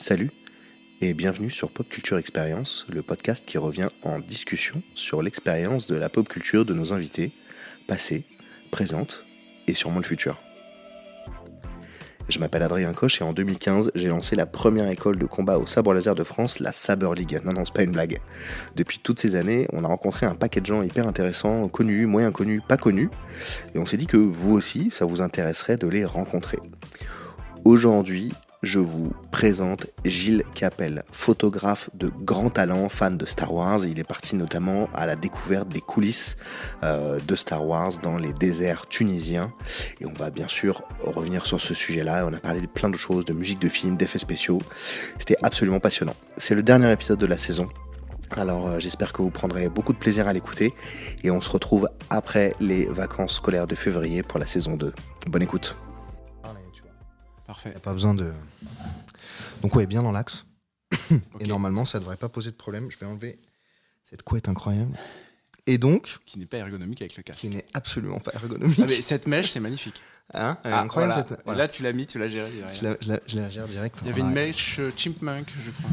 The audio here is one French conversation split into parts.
Salut et bienvenue sur Pop Culture Experience, le podcast qui revient en discussion sur l'expérience de la pop culture de nos invités, passée, présente et sûrement le futur. Je m'appelle Adrien Coche et en 2015, j'ai lancé la première école de combat au sabre laser de France, la Saber League. Non, c'est pas une blague. Depuis toutes ces années, on a rencontré un paquet de gens hyper intéressants, connus, moyen connus, pas connus, et on s'est dit que vous aussi, ça vous intéresserait de les rencontrer. Aujourd'hui, je vous présente Gilles Capel, photographe de grand talent, fan de Star Wars. Il est parti notamment à la découverte des coulisses de Star Wars dans les déserts tunisiens. Et on va bien sûr revenir sur ce sujet-là. On a parlé de plein de choses, de musique de film, d'effets spéciaux. C'était absolument passionnant. C'est le dernier épisode de la saison. Alors j'espère que vous prendrez beaucoup de plaisir à l'écouter. Et on se retrouve après les vacances scolaires de février pour la saison 2. Bonne écoute. Parfait. Il n'y a pas besoin de... Donc ouais, bien dans l'axe. Okay. Et normalement, ça ne devrait pas poser de problème. Je vais enlever cette couette incroyable. Et donc... Qui n'est pas ergonomique avec le casque. Qui n'est absolument pas ergonomique. Ah, mais cette mèche, c'est magnifique. Hein, incroyable voilà. cette... Voilà. Là, tu l'as mis, tu l'as géré. Je la gère direct. Il y avait une mèche chipmunk, je crois.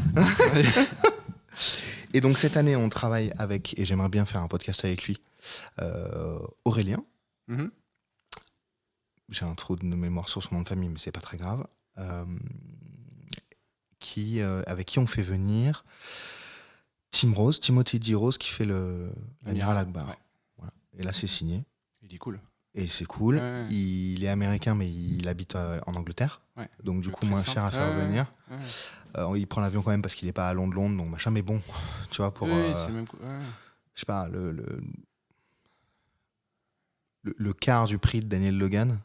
Et donc cette année, on travaille avec, et j'aimerais bien faire un podcast avec lui, Aurélien. Mm-hmm. J'ai un trou de mémoire sur son nom de famille, mais c'est pas très grave. Avec qui on fait venir Timothy D. Rose, qui fait l'Amiral Akbar. Ouais. Voilà. Et là, c'est signé. Il est cool. Et c'est cool. Ouais. Il est américain, mais il habite en Angleterre. Ouais. Donc du coup, moins cher à faire venir. Ouais. Il prend l'avion quand même parce qu'il n'est pas à Londres, donc machin. Mais bon, tu vois, pour... c'est même cool. Ouais. Je sais pas, le quart du prix de Daniel Logan.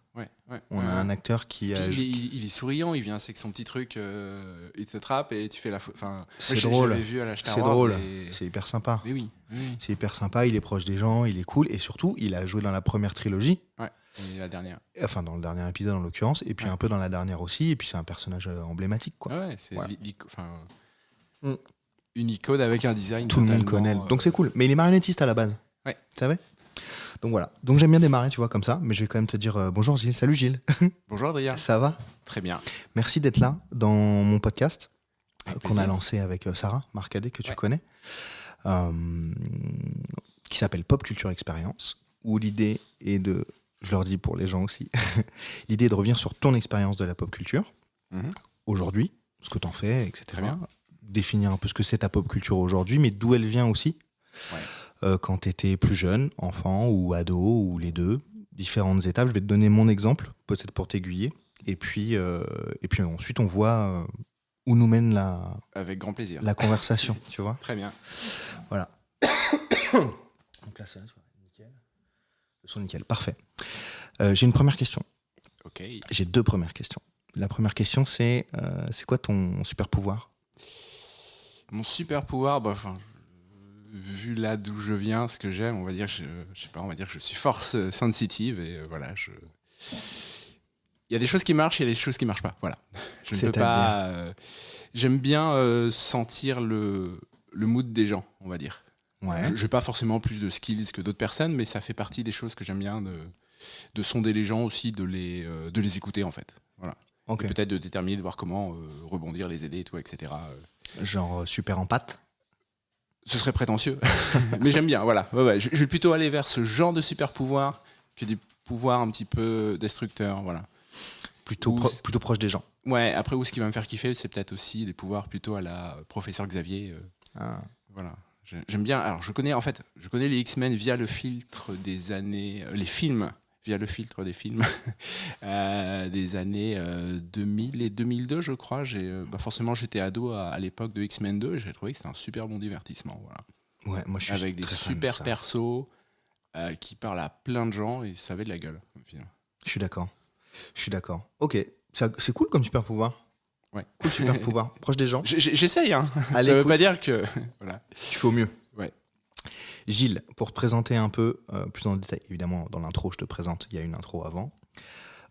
On a un acteur qui... Il est souriant, il vient avec son petit truc, il te trappe et tu fais la... c'est drôle. Je l'avais vu à la Star c'est Wars drôle, et... c'est hyper sympa. Mais oui. C'est hyper sympa, il est proche des gens, il est cool. Et surtout, il a joué dans la première trilogie. Ouais, et la dernière. Enfin, dans le dernier épisode en l'occurrence. Et puis un peu dans la dernière aussi. Et puis c'est un personnage emblématique, quoi. Ouais, c'est une icône avec un design tout le monde connaît. Donc c'est cool. Mais il est marionnettiste à la base. Ouais. Tu savais ? Donc voilà. Donc j'aime bien démarrer, tu vois, comme ça. Mais je vais quand même te dire bonjour Gilles. Salut Gilles. Bonjour Adrien. Ça va ? Très bien. Merci d'être là dans mon podcast qu'on a plaisir. lancé avec Sarah Marcadet, que tu connais, qui s'appelle Pop Culture Experience, où l'idée est de, je leur dis pour les gens aussi, l'idée est de revenir sur ton expérience de la pop culture, aujourd'hui, ce que t'en fais, etc. Très bien. Définir un peu ce que c'est ta pop culture aujourd'hui, mais d'où elle vient aussi. Quand tu étais plus jeune, enfant ou ado, ou les deux, différentes étapes. Je vais te donner mon exemple, peut-être pour t'aiguiller. Et puis ensuite, on voit où nous mène avec grand plaisir. La conversation, tu vois. Très bien. Voilà. Donc là, c'est là, tu vois, nickel. Le son nickel, parfait. J'ai une première question. Ok. J'ai deux premières questions. La première question, c'est quoi ton super pouvoir ? Mon super pouvoir, vu là d'où je viens, ce que j'aime, on va dire, on va dire que je suis force sensitive et voilà, il y a des choses qui marchent, il y a des choses qui marchent pas. Voilà. Je ne peux pas. J'aime bien sentir le mood des gens, on va dire. Ouais. Je n'ai pas forcément plus de skills que d'autres personnes, mais ça fait partie des choses que j'aime bien de sonder les gens aussi, de les écouter en fait. Voilà. Okay. Et peut-être de déterminer, de voir comment rebondir, les aider, et tout, etc. Genre super en pâte. Ce serait prétentieux, mais j'aime bien, voilà. Ouais, je vais plutôt aller vers ce genre de super pouvoir que des pouvoirs un petit peu destructeurs, voilà. Plutôt proche des gens. Ouais, après, ce qui va me faire kiffer, c'est peut-être aussi des pouvoirs plutôt à la professeur Xavier. Voilà. J'aime bien. Alors, je connais les X-Men via le filtre des années... les films, via le filtre des films des années 2000 et 2002, je crois. Forcément, j'étais ado à l'époque de X-Men 2 et j'ai trouvé que c'était un super bon divertissement. Voilà. Ouais, moi, je suis avec des super persos qui parlent à plein de gens et ça avait de la gueule comme film. Je suis d'accord. Ok, c'est cool comme super pouvoir. Ouais. Cool super pouvoir. Proche des gens. J'essaye, hein. Allez, ça veut pas dire que... voilà. Tu fais au mieux. Ouais. Gilles, pour te présenter un peu plus dans le détail, évidemment, dans l'intro, je te présente, il y a une intro avant.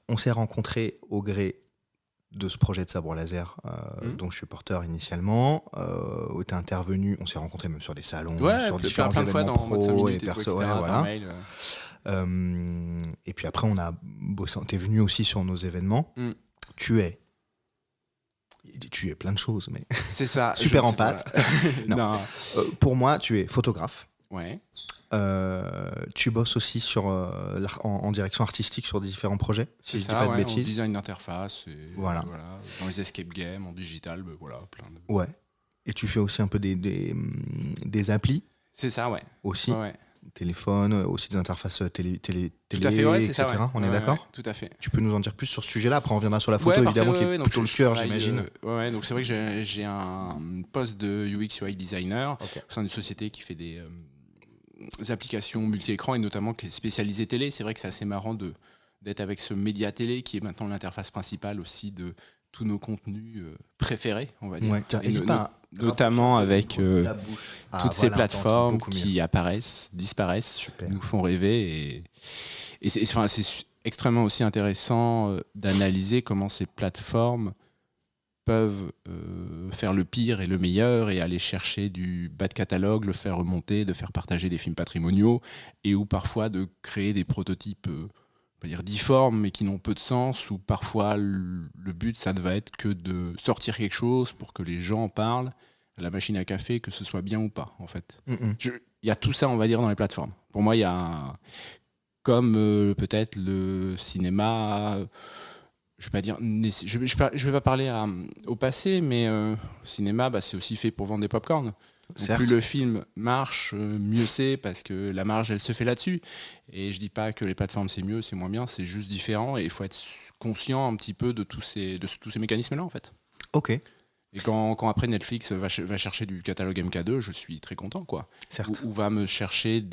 On s'est rencontrés au gré de ce projet de sabre laser dont je suis porteur initialement. Où tu es intervenu, on s'est rencontrés même sur des salons, sur différents événements pro et perso. Ouais, voilà. Et puis après, on a bossé. T'es venu aussi sur nos événements. Tu es Tu es plein de choses, mais C'est ça. super en pâte. Voilà. Non. Pour moi, tu es photographe. Ouais. Tu bosses aussi en direction artistique sur différents projets, si je dis pas de En bêtises. design d'interface, Voilà. Dans les escape games, en digital, voilà, plein de... Ouais. Et tu fais aussi un peu des applis. C'est ça, ouais. Aussi. Ouais. Téléphone, aussi des interfaces télé, Tout à fait, ouais, c'est etc. ça, ouais. On est d'accord? Ouais, tout à fait. Tu peux nous en dire plus sur ce sujet-là? Après, on reviendra sur la photo, évidemment, qui est plutôt le cœur, j'imagine. Donc c'est vrai que j'ai un poste de UX UI designer au sein d'une société qui fait des applications multi-écrans et notamment qui est spécialisée télé. C'est vrai que c'est assez marrant d'être avec ce média télé qui est maintenant l'interface principale aussi de tous nos contenus préférés, on va dire. Ouais, tiens, notamment avec toutes ces plateformes qui apparaissent, disparaissent, Super. nous font rêver. Et c'est extrêmement aussi intéressant d'analyser comment ces plateformes peuvent faire le pire et le meilleur et aller chercher du bas de catalogue, le faire remonter, de faire partager des films patrimoniaux et ou parfois de créer des prototypes on va dire difformes mais qui n'ont peu de sens, ou parfois le but ça ne va être que de sortir quelque chose pour que les gens en parlent à la machine à café, que ce soit bien ou pas en fait. Il y a tout ça on va dire dans les plateformes. Pour moi il y a comme peut-être le cinéma, je vais pas parler au passé, mais le cinéma c'est aussi fait pour vendre des pop-corn. Donc plus le film marche, mieux c'est, parce que la marge elle se fait là-dessus. Et je dis pas que les plateformes c'est mieux, c'est moins bien, c'est juste différent et il faut être conscient un petit peu de tous ces mécanismes-là en fait. Ok. Et quand après Netflix va chercher du catalogue MK2, je suis très content quoi. Certes. Ou va me chercher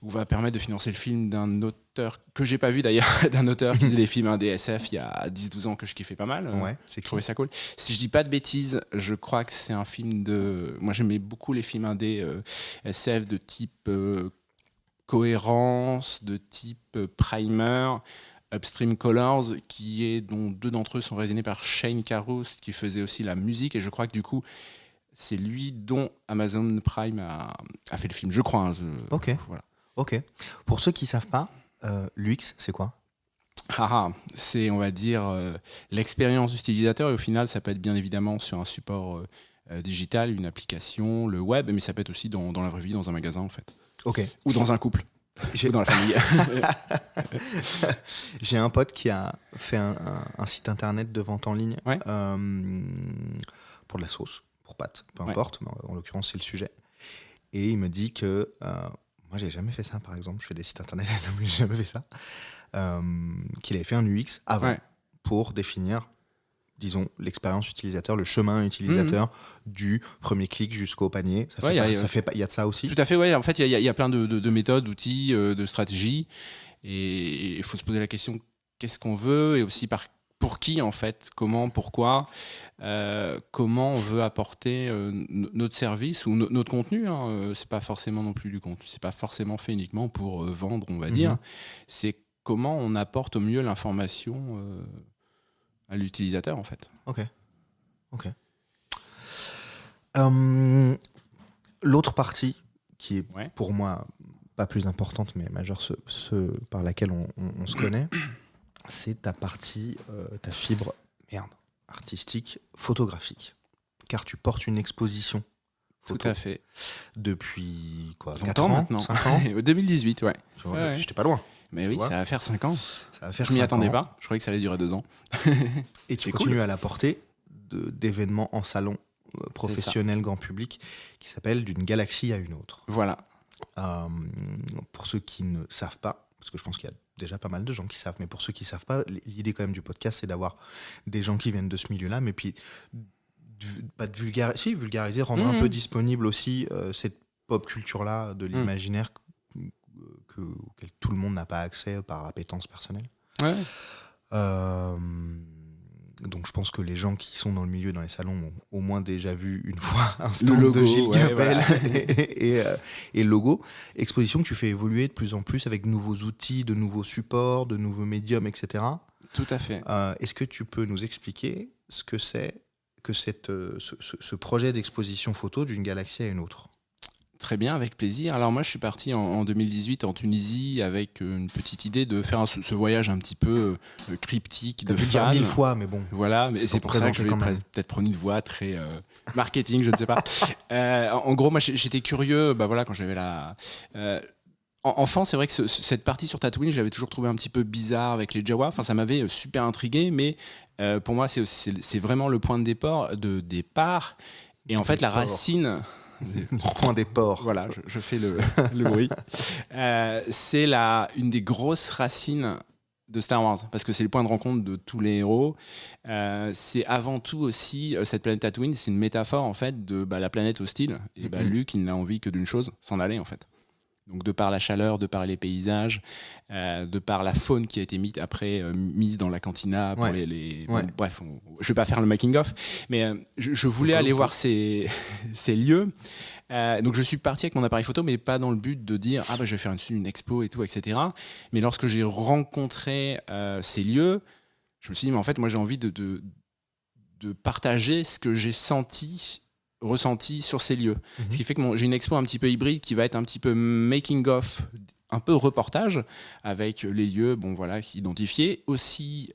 ou va permettre de financer le film d'un auteur que j'ai pas vu d'ailleurs, d'un auteur qui faisait des films indé SF il y a 10-12 ans que je kiffais pas mal. Ouais, je trouvais ça cool. Si je dis pas de bêtises, je crois que c'est un film de... Moi j'aimais beaucoup les films indé SF de type Cohérence, de type Primer, Upstream Colors, dont 2 d'entre eux sont réalisés par Shane Carruth, qui faisait aussi la musique, et je crois que du coup c'est lui dont Amazon Prime a fait le film, je crois. Ok. Voilà. Ok. Pour ceux qui ne savent pas, l'UX, c'est quoi? C'est, on va dire, l'expérience utilisateur, et au final, ça peut être bien évidemment sur un support digital, une application, le web, mais ça peut être aussi dans la vraie vie, dans un magasin, en fait. Ok. Ou dans un couple. Ou dans la famille. J'ai un pote qui a fait un site internet de vente en ligne pour de la sauce, pour pâtes, peu importe, mais en l'occurrence, c'est le sujet. Et il me dit que... moi, j'ai jamais fait ça, par exemple. Je fais des sites internet, mais j'ai jamais fait ça. Qu'il avait fait un UX avant pour définir, disons, l'expérience utilisateur, le chemin utilisateur du premier clic jusqu'au panier. Il y a de ça aussi. Tout à fait, ouais. En fait, il y a plein de méthodes, d'outils, de stratégies. Et il faut se poser la question, qu'est-ce qu'on veut? Et aussi pour qui, en fait? Comment? Pourquoi? Comment on veut apporter notre service ou notre contenu, hein. C'est pas forcément non plus du contenu, c'est pas forcément fait uniquement pour vendre, on va dire. C'est comment on apporte au mieux l'information à l'utilisateur en fait. Ok. L'autre partie qui est pour moi pas plus importante mais majeure, ce par laquelle on se connaît, c'est ta partie, ta fibre artistique, photographique, car tu portes une exposition photo. Tout à fait. Depuis quoi, 4 ans maintenant. 5 ans 2018, ouais. J'étais pas loin. Mais oui, ça va faire 5 ans. Je m'y attendais pas, je croyais que ça allait durer 2 ans. Et tu continues à la porter d'événements en salon professionnel grand public qui s'appelle D'une galaxie à une autre. Voilà. Pour ceux qui ne savent pas, parce que je pense qu'il y a déjà pas mal de gens qui savent, mais pour ceux qui ne savent pas, l'idée quand même du podcast, c'est d'avoir des gens qui viennent de ce milieu-là, mais puis pas de vulgariser, rendre un peu disponible aussi cette pop culture-là de l'imaginaire auquel tout le monde n'a pas accès par appétence personnelle. Ouais. Donc je pense que les gens qui sont dans le milieu, dans les salons, ont au moins déjà vu une fois un stand logo, de Gilles Gapel voilà. et le logo. Exposition que tu fais évoluer de plus en plus avec de nouveaux outils, de nouveaux supports, de nouveaux médiums, etc. Tout à fait. Est-ce que tu peux nous expliquer ce que c'est que ce projet d'exposition photo d'une galaxie à une autre? Très bien, avec plaisir. Alors moi, je suis parti en 2018 en Tunisie avec une petite idée de faire ce voyage un petit peu cryptique de T'as dû le dire fan. 1000 fois, mais bon. Voilà, mais c'est pour ça que je vais peut-être prendre une voix très marketing, je ne sais pas. En gros, moi, j'étais curieux. Bah voilà, quand j'avais la enfant, c'est vrai que cette partie sur Tatooine, j'avais toujours trouvé un petit peu bizarre avec les Jawa. Enfin, ça m'avait super intrigué, mais pour moi, c'est vraiment le point de départ. Et en fait, la racine. Point des ports. Voilà, je fais le bruit. C'est une des grosses racines de Star Wars, parce que c'est le point de rencontre de tous les héros. C'est avant tout aussi, cette planète Tatooine, c'est une métaphore en fait de la planète hostile. Et Luke, il n'a envie que d'une chose, s'en aller en fait. Donc de par la chaleur, de par les paysages, de par la faune qui a été mise dans la cantina pour les bon, bref, je vais pas faire le making of, mais je voulais aller voir ces lieux. Donc je suis parti avec mon appareil photo, mais pas dans le but de dire je vais faire une expo et tout, etc. Mais lorsque j'ai rencontré ces lieux, je me suis dit mais en fait moi j'ai envie de partager ce que j'ai ressenti sur ces lieux. Ce qui fait que j'ai une expo un petit peu hybride qui va être un petit peu making of, un peu reportage avec les lieux identifiés, aussi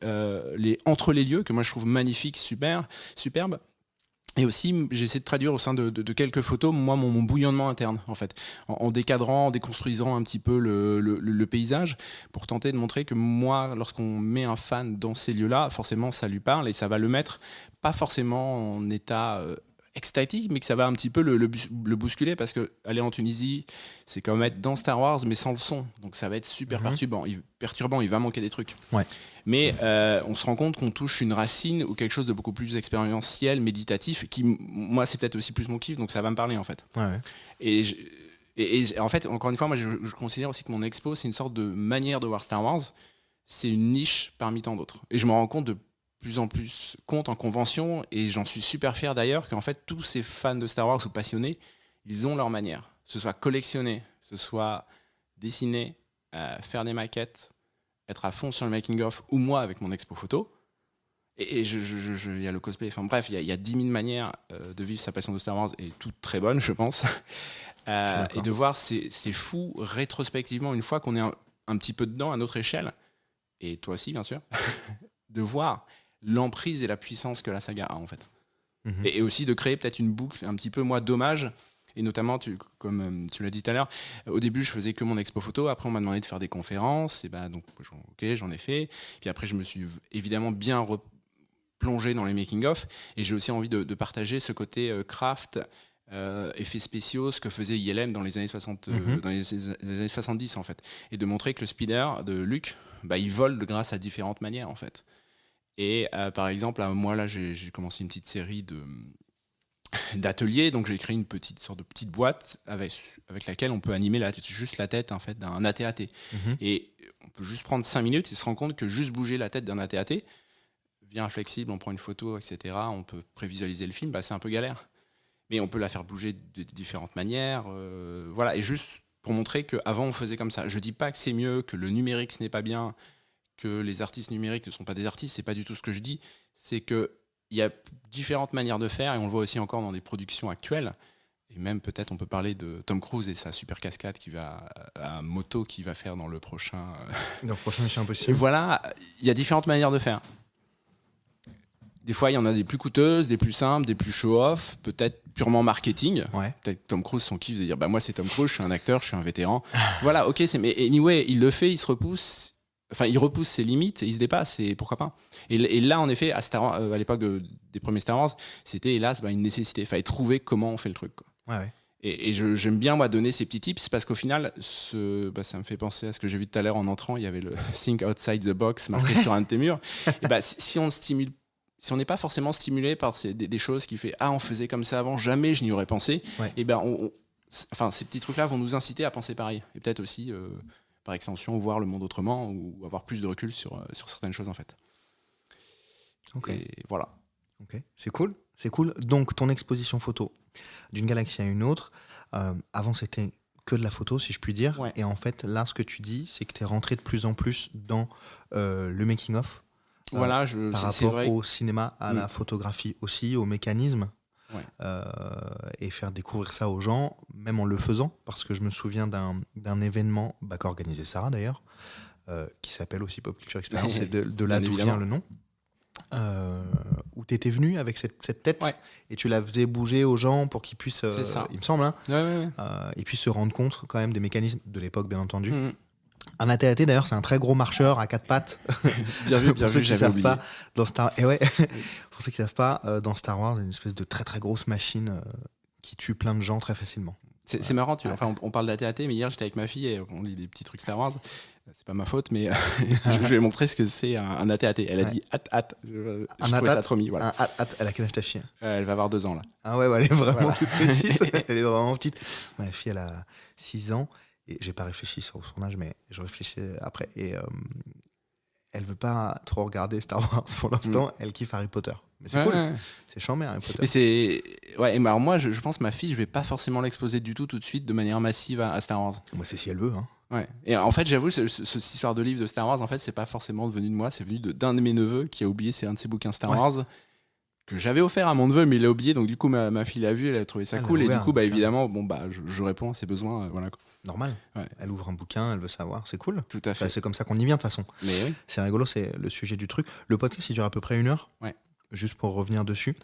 entre les lieux que moi je trouve magnifiques, superbes. Et aussi, j'essaie de traduire au sein de quelques photos, moi, mon bouillonnement interne, en fait, en décadrant, en déconstruisant un petit peu le paysage, pour tenter de montrer que moi, lorsqu'on met un fan dans ces lieux-là, forcément, ça lui parle et ça va le mettre, pas forcément en état extatique, mais que ça va un petit peu le bousculer, parce que aller en Tunisie, c'est comme être dans Star Wars, mais sans le son. Donc ça va être super perturbant, il va manquer des trucs. Ouais. Mais on se rend compte qu'on touche une racine ou quelque chose de beaucoup plus expérientiel, méditatif, qui, moi, c'est peut-être aussi plus mon kiff, donc ça va me parler, en fait. Ouais. Et en fait, encore une fois, moi, je considère aussi que mon expo, c'est une sorte de manière de voir Star Wars. C'est une niche parmi tant d'autres. Et je me rends compte de plus en plus compte en convention, et j'en suis super fier d'ailleurs, qu'en fait, tous ces fans de Star Wars ou passionnés, ils ont leur manière. Que ce soit collectionner, que ce soit dessiner, faire des maquettes, être à fond sur le making-of, ou moi avec mon expo photo. Et il y a le cosplay, enfin bref, il y a 10 000 manières de vivre sa passion de Star Wars, et toutes très bonnes, je pense. Et de voir ces fous rétrospectivement, une fois qu'on est un petit peu dedans, à notre échelle, et toi aussi, bien sûr, de voir l'emprise et la puissance que la saga a, en fait. Et aussi de créer peut-être une boucle un petit peu, moi, d'hommage. Et notamment, comme tu l'as dit tout à l'heure, au début, je faisais que mon expo photo. Après, on m'a demandé de faire des conférences. Et donc, ok, j'en ai fait. Puis après, je me suis évidemment bien plongé dans les making-of. Et j'ai aussi envie de partager ce côté craft, effets spéciaux, ce que faisait ILM dans les années 60, dans les années 70, en fait. Et de montrer que le speeder de Luke, il vole grâce à différentes manières, en fait. Et par exemple, moi, là, j'ai commencé une petite série d'ateliers, donc j'ai créé une sorte de petite boîte avec laquelle on peut animer juste la tête, en fait, d'un AT-AT. Et on peut juste prendre 5 minutes et se rendre compte que juste bouger la tête d'un AT-AT, via un flexible, on prend une photo, etc., on peut prévisualiser le film, c'est un peu galère. Mais on peut la faire bouger de différentes manières. Voilà, et juste pour montrer qu'avant, on faisait comme ça. Je dis pas que c'est mieux, que le numérique, ce n'est pas bien, que les artistes numériques ne sont pas des artistes, c'est pas du tout ce que je dis. C'est qu'il y a différentes manières de faire, et on le voit aussi encore dans des productions actuelles. Et même peut-être on peut parler de Tom Cruise et sa super cascade à moto qu'il va faire dans le prochain... Dans le prochain Mission Impossible. Voilà, il y a différentes manières de faire. Des fois, il y en a des plus coûteuses, des plus simples, des plus show-off, peut-être purement marketing. Ouais. Peut-être Tom Cruise, son kiff de dire moi c'est Tom Cruise, je suis un acteur, je suis un vétéran. Voilà, ok, mais anyway, il le fait, il se repousse. Enfin, il repousse ses limites, il se dépasse, et pourquoi pas. Et là, en effet, à l'époque des premiers Star Wars, c'était hélas une nécessité. Il fallait trouver comment on fait le truc, quoi. Ouais. Et j'aime bien, moi, donner ces petits tips, parce qu'au final, ça me fait penser à ce que j'ai vu tout à l'heure en entrant. Il y avait le Think Outside the Box marqué sur un de tes murs. Et si on n'est pas forcément stimulé par des choses qui fait on faisait comme ça avant, jamais je n'y aurais pensé. Ouais. Et ces petits trucs-là vont nous inciter à penser pareil. Et peut-être aussi... par extension, voir le monde autrement, ou avoir plus de recul sur certaines choses, en fait. Ok. Et voilà. Ok, c'est cool. Donc, ton exposition photo, d'une galaxie à une autre, avant, c'était que de la photo, si je puis dire. Ouais. Et en fait, là, ce que tu dis, c'est que tu es rentré de plus en plus dans le making-of. Voilà, par rapport au cinéma, à la photographie aussi, au mécanisme. et faire découvrir ça aux gens, même en le faisant, parce que je me souviens d'un événement qu'organisait Sarah d'ailleurs, qui s'appelle aussi Pop Culture Experience, c'est de là d'où vient le nom, où tu étais venu avec cette tête et tu la faisais bouger aux gens pour qu'ils puissent, il me semble, hein, ils puissent se rendre compte quand même des mécanismes de l'époque, bien entendu. Un AT-AT d'ailleurs, c'est un très gros marcheur à 4 pattes. Bien vu, pour ceux qui j'avais savent oublié. pas, pour ceux qui savent pas, dans Star Wars, il y a une espèce de très très grosse machine qui tue plein de gens très facilement. C'est marrant, on parle d'AT-AT, mais hier j'étais avec ma fille et on lit des petits trucs Star Wars. C'est pas ma faute, mais je lui ai montré ce que c'est un AT-AT. Elle a dit at. Je trouvais ça trop mis. Voilà. Elle a quel âge ta fille? Elle va avoir 2 ans là. Ah ouais, elle est vraiment petite. Elle est vraiment petite. Ma fille, elle a 6 ans. Et j'ai pas réfléchi sur son âge, mais je réfléchissais après. Et elle veut pas trop regarder Star Wars pour l'instant. Elle kiffe Harry Potter. Mais c'est cool. C'est chambé, Harry Potter. Mais c'est... Ouais, et alors moi, je pense que ma fille, je vais pas forcément l'exposer du tout de suite de manière massive à Star Wars. Moi, c'est si elle veut. Hein. Ouais. Et en fait, j'avoue, cette histoire de livre de Star Wars, en fait, c'est pas forcément venu de moi, c'est venu d'un de mes neveux qui a oublié un de ses bouquins Star Wars que j'avais offert à mon neveu, mais il l'a oublié. Donc du coup, ma fille l'a vu, elle a trouvé ça cool. Et du coup, évidemment, je réponds à ses besoins. Voilà. Normal. Ouais. Elle ouvre un bouquin, elle veut savoir. C'est cool. Tout à fait. C'est comme ça qu'on y vient de toute façon. Mais oui. C'est rigolo, c'est le sujet du truc. Le podcast, il dure à peu près 1 heure. Ouais. Juste pour revenir dessus.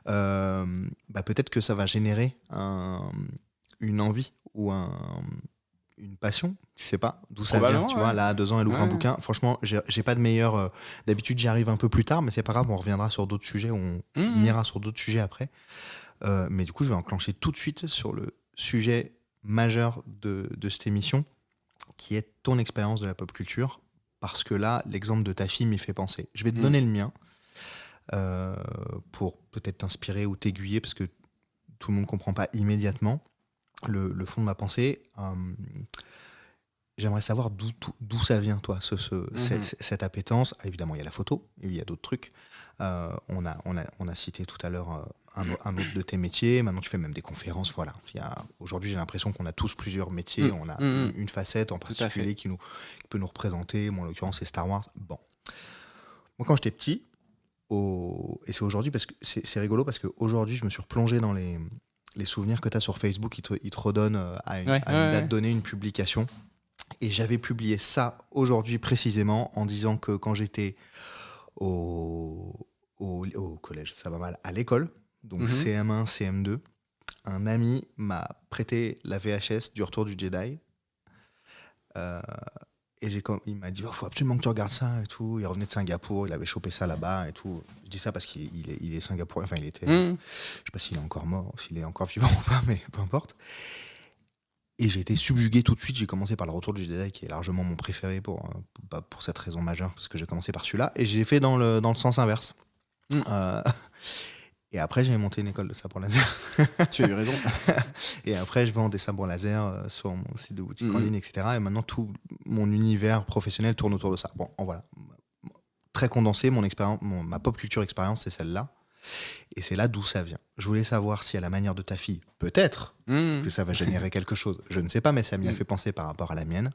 Peut-être que ça va générer une envie ou une passion, tu sais pas d'où ça vient, tu vois. Là, à 2 ans, elle ouvre un bouquin. Franchement, j'ai pas de meilleur. D'habitude, j'y arrive un peu plus tard, mais c'est pas grave, on reviendra sur d'autres sujets, on ira sur d'autres sujets après. Mais du coup, je vais enclencher tout de suite sur le sujet majeur de cette émission, qui est ton expérience de la pop culture. Parce que là, l'exemple de ta fille m'y fait penser. Je vais te donner le mien pour peut-être t'inspirer ou t'aiguiller, parce que tout le monde comprend pas immédiatement le fond de ma pensée. J'aimerais savoir d'où ça vient, toi, cette appétence. Évidemment, il y a la photo, il y a d'autres trucs. On a cité tout à l'heure un autre de tes métiers. Maintenant, tu fais même des conférences. Voilà. Aujourd'hui, j'ai l'impression qu'on a tous plusieurs métiers. On a une facette en particulier qui peut nous représenter. Moi, en l'occurrence, c'est Star Wars. Bon. Moi, quand j'étais petit, et c'est aujourd'hui, parce que c'est rigolo, parce qu'aujourd'hui, je me suis replongé dans les souvenirs que tu as sur Facebook. Ils te redonnent à une date donnée une publication. Et j'avais publié ça aujourd'hui précisément en disant que quand j'étais au collège, ça va mal, à l'école, donc CM1, CM2, un ami m'a prêté la VHS du Retour du Jedi. Et il m'a dit, faut absolument que tu regardes ça et tout. Il revenait de Singapour, il avait chopé ça là-bas et tout. Je dis ça parce qu'il est singapourien, enfin il était... Je sais pas s'il est encore mort, s'il est encore vivant ou pas, mais peu importe. Et j'ai été subjugué tout de suite. J'ai commencé par le Retour du Jedi, qui est largement mon préféré pour cette raison majeure, parce que j'ai commencé par celui-là. Et j'ai fait dans le sens inverse. Et après, j'ai monté une école de sabre laser. Tu as eu raison. Et après, je vends des sabres laser sur mon site de boutique en ligne, etc. Et maintenant, tout mon univers professionnel tourne autour de ça. Bon, voilà. Très condensé, ma pop culture expérience, c'est celle-là. Et c'est là d'où ça vient. Je voulais savoir si, à la manière de ta fille, peut-être que ça va générer quelque chose. Je ne sais pas, mais ça m'y a fait penser par rapport à la mienne.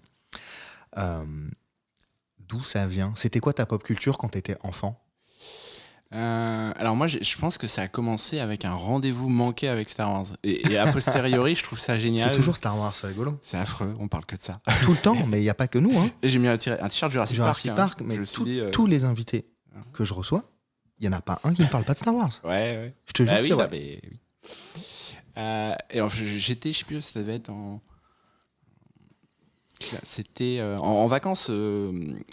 D'où ça vient? C'était quoi ta pop culture quand tu étais enfant? Alors moi, je pense que ça a commencé avec un rendez-vous manqué avec Star Wars. Et a posteriori, je trouve ça génial. C'est toujours Star Wars, c'est rigolo. C'est affreux, on parle que de ça. Tout le temps, mais il n'y a pas que nous. Hein. Et j'ai mis un t-shirt Jurassic Park. Mais tous les invités que je reçois, il n'y en a pas un qui ne parle pas de Star Wars. Ouais. Je te jure que c'est vrai. Oui. Et alors, j'étais, je sais plus, ça devait être c'était en vacances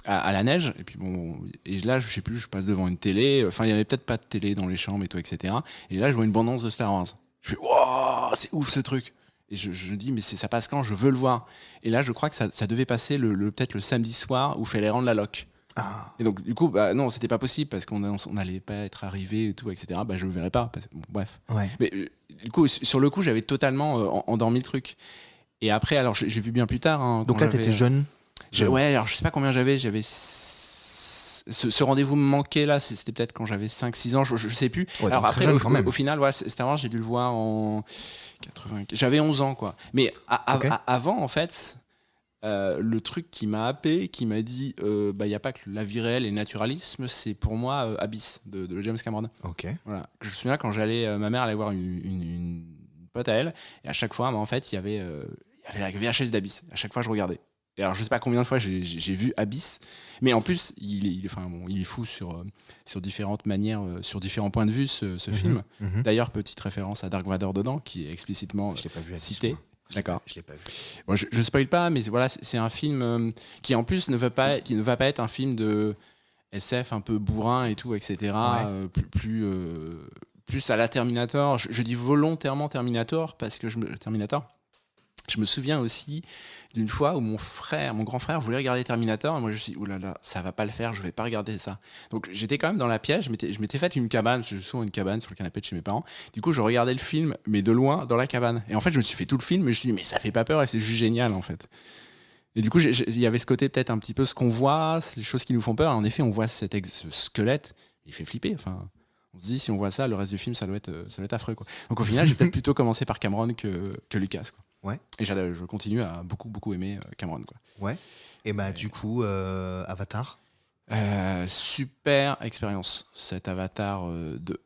à la neige. Et puis bon, et là, je sais plus, je passe devant une télé. Enfin, il y avait peut-être pas de télé dans les chambres et tout, etc. Et là, je vois une bande-annonce de Star Wars. Je fais, waouh, c'est ouf ce truc. Et je me dis, mais ça passe quand? Je veux le voir. Et là, je crois que ça devait passer peut-être le samedi soir où il fallait rendre la loc. Et donc du coup non, c'était pas possible parce qu'on n'allait pas être arrivé et tout, etc. Je le verrais pas bref. Mais du coup, sur le coup, j'avais totalement endormi le truc. Et après, alors j'ai vu bien plus tard, donc là t'étais jeune. Ouais, alors je sais pas combien j'avais ce rendez-vous me manquait là, c'était peut-être quand j'avais 5-6 ans, je sais plus. Alors après, au final, Star Wars, j'ai dû le voir en 80. J'avais 11 ans, quoi. Mais avant, en fait, le truc qui m'a happé, qui m'a dit il n'y a pas que la vie réelle et le naturalisme, c'est pour moi Abyss de James Cameron. Ok. Voilà. Je me souviens quand j'allais, ma mère allait voir une pote à elle, et à chaque fois, en fait, il y avait la VHS d'Abyss. À chaque fois, je regardais. Et alors, je sais pas combien de fois j'ai vu Abyss, mais en plus, il est fou sur différentes manières, sur différents points de vue, ce film. D'ailleurs, petite référence à Dark Vador dedans, qui est explicitement Je l'ai pas vu cité. D'accord. Je l'ai pas vu. Bon, je spoil pas, mais voilà, c'est un film qui en plus ne va pas être un film de SF un peu bourrin et tout, etc. Ouais. Plus à la Terminator. Je dis volontairement Terminator parce que je me souviens aussi d'une fois où mon grand frère voulait regarder Terminator et moi je me suis dit oulala, ça va pas le faire, je vais pas regarder ça. Donc j'étais quand même dans la piège, je m'étais fait une cabane, je suis souvent une cabane sur le canapé de chez mes parents. Du coup je regardais le film mais de loin dans la cabane. Et en fait je me suis fait tout le film mais je me suis dit mais ça fait pas peur et c'est juste génial en fait. Et du coup il y avait ce côté peut-être un petit peu ce qu'on voit, les choses qui nous font peur. Et en effet on voit ce squelette, il fait flipper. Enfin on se dit si on voit ça, le reste du film ça doit être affreux quoi. Donc au final j'ai peut-être plutôt commencé par Cameron que Lucas quoi. Ouais. Et je continue à beaucoup aimer Cameron quoi. Ouais. Et bah du coup Avatar. Super expérience cet Avatar 2.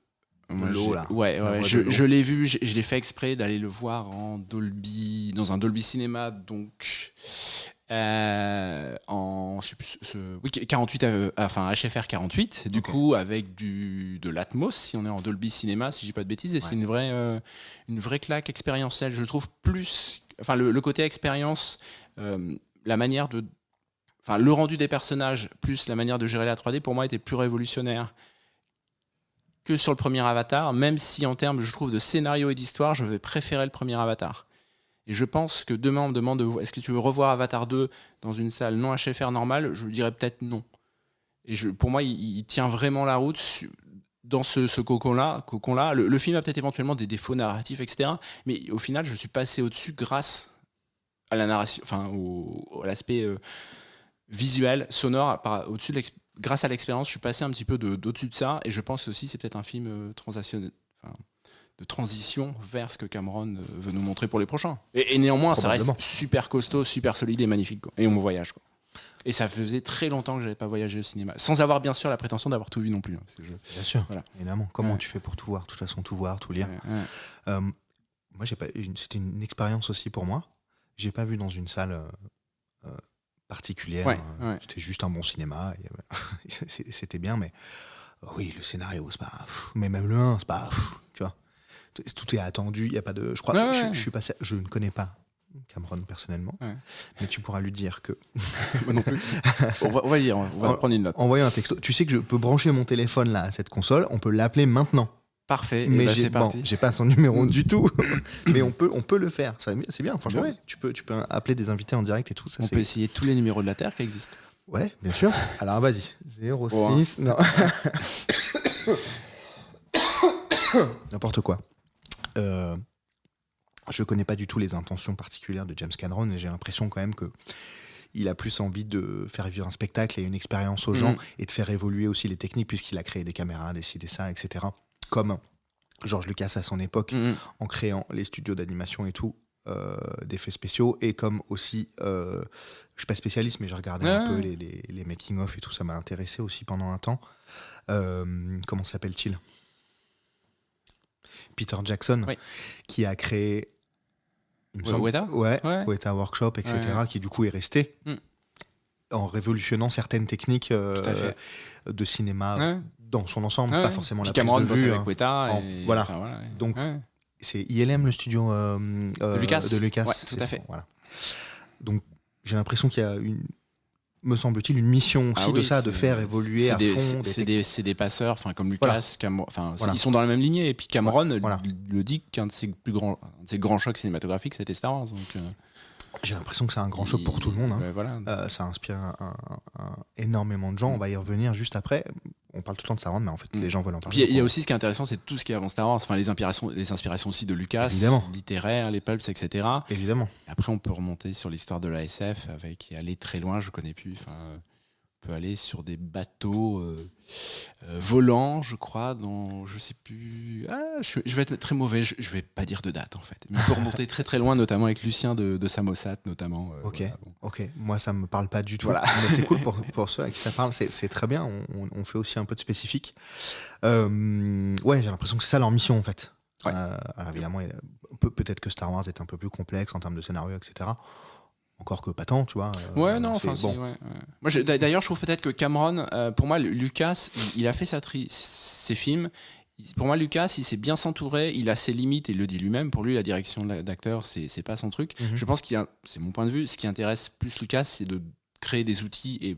Moi, L'eau, là. Ouais, La voix de je l'eau. l'ai vu, je l'ai fait exprès d'aller le voir en Dolby, dans un Dolby Cinéma, donc en je sais plus, 48, enfin HFR 48, du Ok. coup avec de l'Atmos si on est en Dolby Cinéma, si je dis pas de bêtises, et c'est une vraie claque expérientielle. Je trouve plus, enfin le côté expérience, la manière de, enfin le rendu des personnages plus la manière de gérer la 3D pour moi était plus révolutionnaire que sur le premier Avatar, même si en termes, je trouve, de scénario et d'histoire, je vais préférer le premier Avatar. Et je pense que demain, on me demande est-ce que tu veux revoir Avatar 2 dans une salle non HFR normale, je dirais peut-être non. Et pour moi, il tient vraiment la route dans ce cocon-là. Le film a peut-être éventuellement des défauts narratifs, etc. Mais au final, je suis passé au-dessus grâce à la narration, enfin, à l'aspect visuel, sonore, au-dessus de grâce à l'expérience, je suis passé un petit peu d'au-dessus de ça, et je pense aussi c'est peut-être un film de transition vers ce que Cameron veut nous montrer pour les prochains. Et néanmoins, ça reste super costaud, super solide et magnifique, quoi. Et on voyage, quoi. Et ça faisait très longtemps que j'avais pas voyagé au cinéma, sans avoir bien sûr la prétention d'avoir tout vu non plus. Hein, bien sûr, voilà. Évidemment. Comment tu fais pour tout voir ? De toute façon, tout voir, tout lire. Moi, c'était une expérience aussi pour moi. J'ai pas vu dans une salle particulière. C'était juste un bon cinéma. C'était bien, mais oui, le scénario, c'est pas. Mais même le 1, c'est pas. Tu vois, tout est attendu. Il y a pas de. Je crois. Je suis passé. Je ne connais pas Cameron personnellement, mais tu pourras lui dire que. Moi non plus. on va lire. On va prendre une note. Envoyer un texto. Tu sais que je peux brancher mon téléphone là à cette console. On peut l'appeler maintenant. Parfait, mais c'est parti. J'ai pas son numéro du tout, mais on peut le faire. C'est bien, franchement. Ouais. Tu peux appeler des invités en direct et tout. Ça, on peut essayer tous les numéros de la Terre qui existent. Ouais, bien sûr. Alors vas-y. 06. Non. N'importe quoi. Je connais pas du tout les intentions particulières de James Cameron, et j'ai l'impression quand même que il a plus envie de faire vivre un spectacle et une expérience aux gens, et de faire évoluer aussi les techniques, puisqu'il a créé des caméras, décidé ça, etc. Comme George Lucas à son époque, en créant les studios d'animation et tout, d'effets spéciaux, et comme aussi, je suis pas spécialiste, mais j'ai regardé un peu les making-of et tout, ça m'a intéressé aussi pendant un temps. Comment s'appelle-t-il ? Peter Jackson, qui a créé Weta Workshop, etc., qui du coup est resté en révolutionnant certaines techniques de cinéma dans son ensemble, pas forcément la prise de vue. Avec Weta. Voilà. Donc, c'est ILM, le studio de Lucas. Tout à fait. Voilà. Donc, j'ai l'impression qu'il y a me semble-t-il, une mission aussi de ça, de faire évoluer à fond. C'est des passeurs, comme Lucas, ils sont dans la même lignée. Et puis Cameron le dit qu'un de ses grands chocs cinématographiques, c'était Star Wars. Donc, j'ai l'impression que c'est un grand choc pour tout le monde. Ça inspire énormément de gens. On va y revenir juste après. On parle tout le temps de Star Wars, mais en fait, les gens veulent en parler. Puis il y a aussi ce qui est intéressant, c'est tout ce qui est avant Star Wars, les inspirations aussi de Lucas, littéraires, les pulps, etc. Évidemment. Et après, on peut remonter sur l'histoire de la SF, et aller très loin, je connais plus. peut aller sur des bateaux volants, je crois, dans, je sais plus... je vais être très mauvais, je vais pas dire de date, en fait. Mais on peut remonter très très loin, notamment avec Lucien de Samosat, notamment. Ok, voilà, bon. ok. Moi, ça me parle pas du tout. Voilà. Mais c'est cool pour ceux à qui ça parle. C'est très bien. On fait aussi un peu de spécifique. Ouais, j'ai l'impression que c'est ça leur mission, en fait. Ouais. Alors évidemment, peut-être que Star Wars est un peu plus complexe en termes de scénario, etc. Encore que pas tant, tu vois. Ouais, non, enfin, bon. si, ouais. Moi, d'ailleurs, je trouve peut-être que Cameron, pour moi, Lucas, il a fait ses films. Pour moi, Lucas, il sait bien s'entourer, il a ses limites, et il le dit lui-même. Pour lui, la direction d'acteur, c'est pas son truc. Mhm. Je pense c'est mon point de vue, ce qui intéresse plus Lucas, c'est de créer des outils et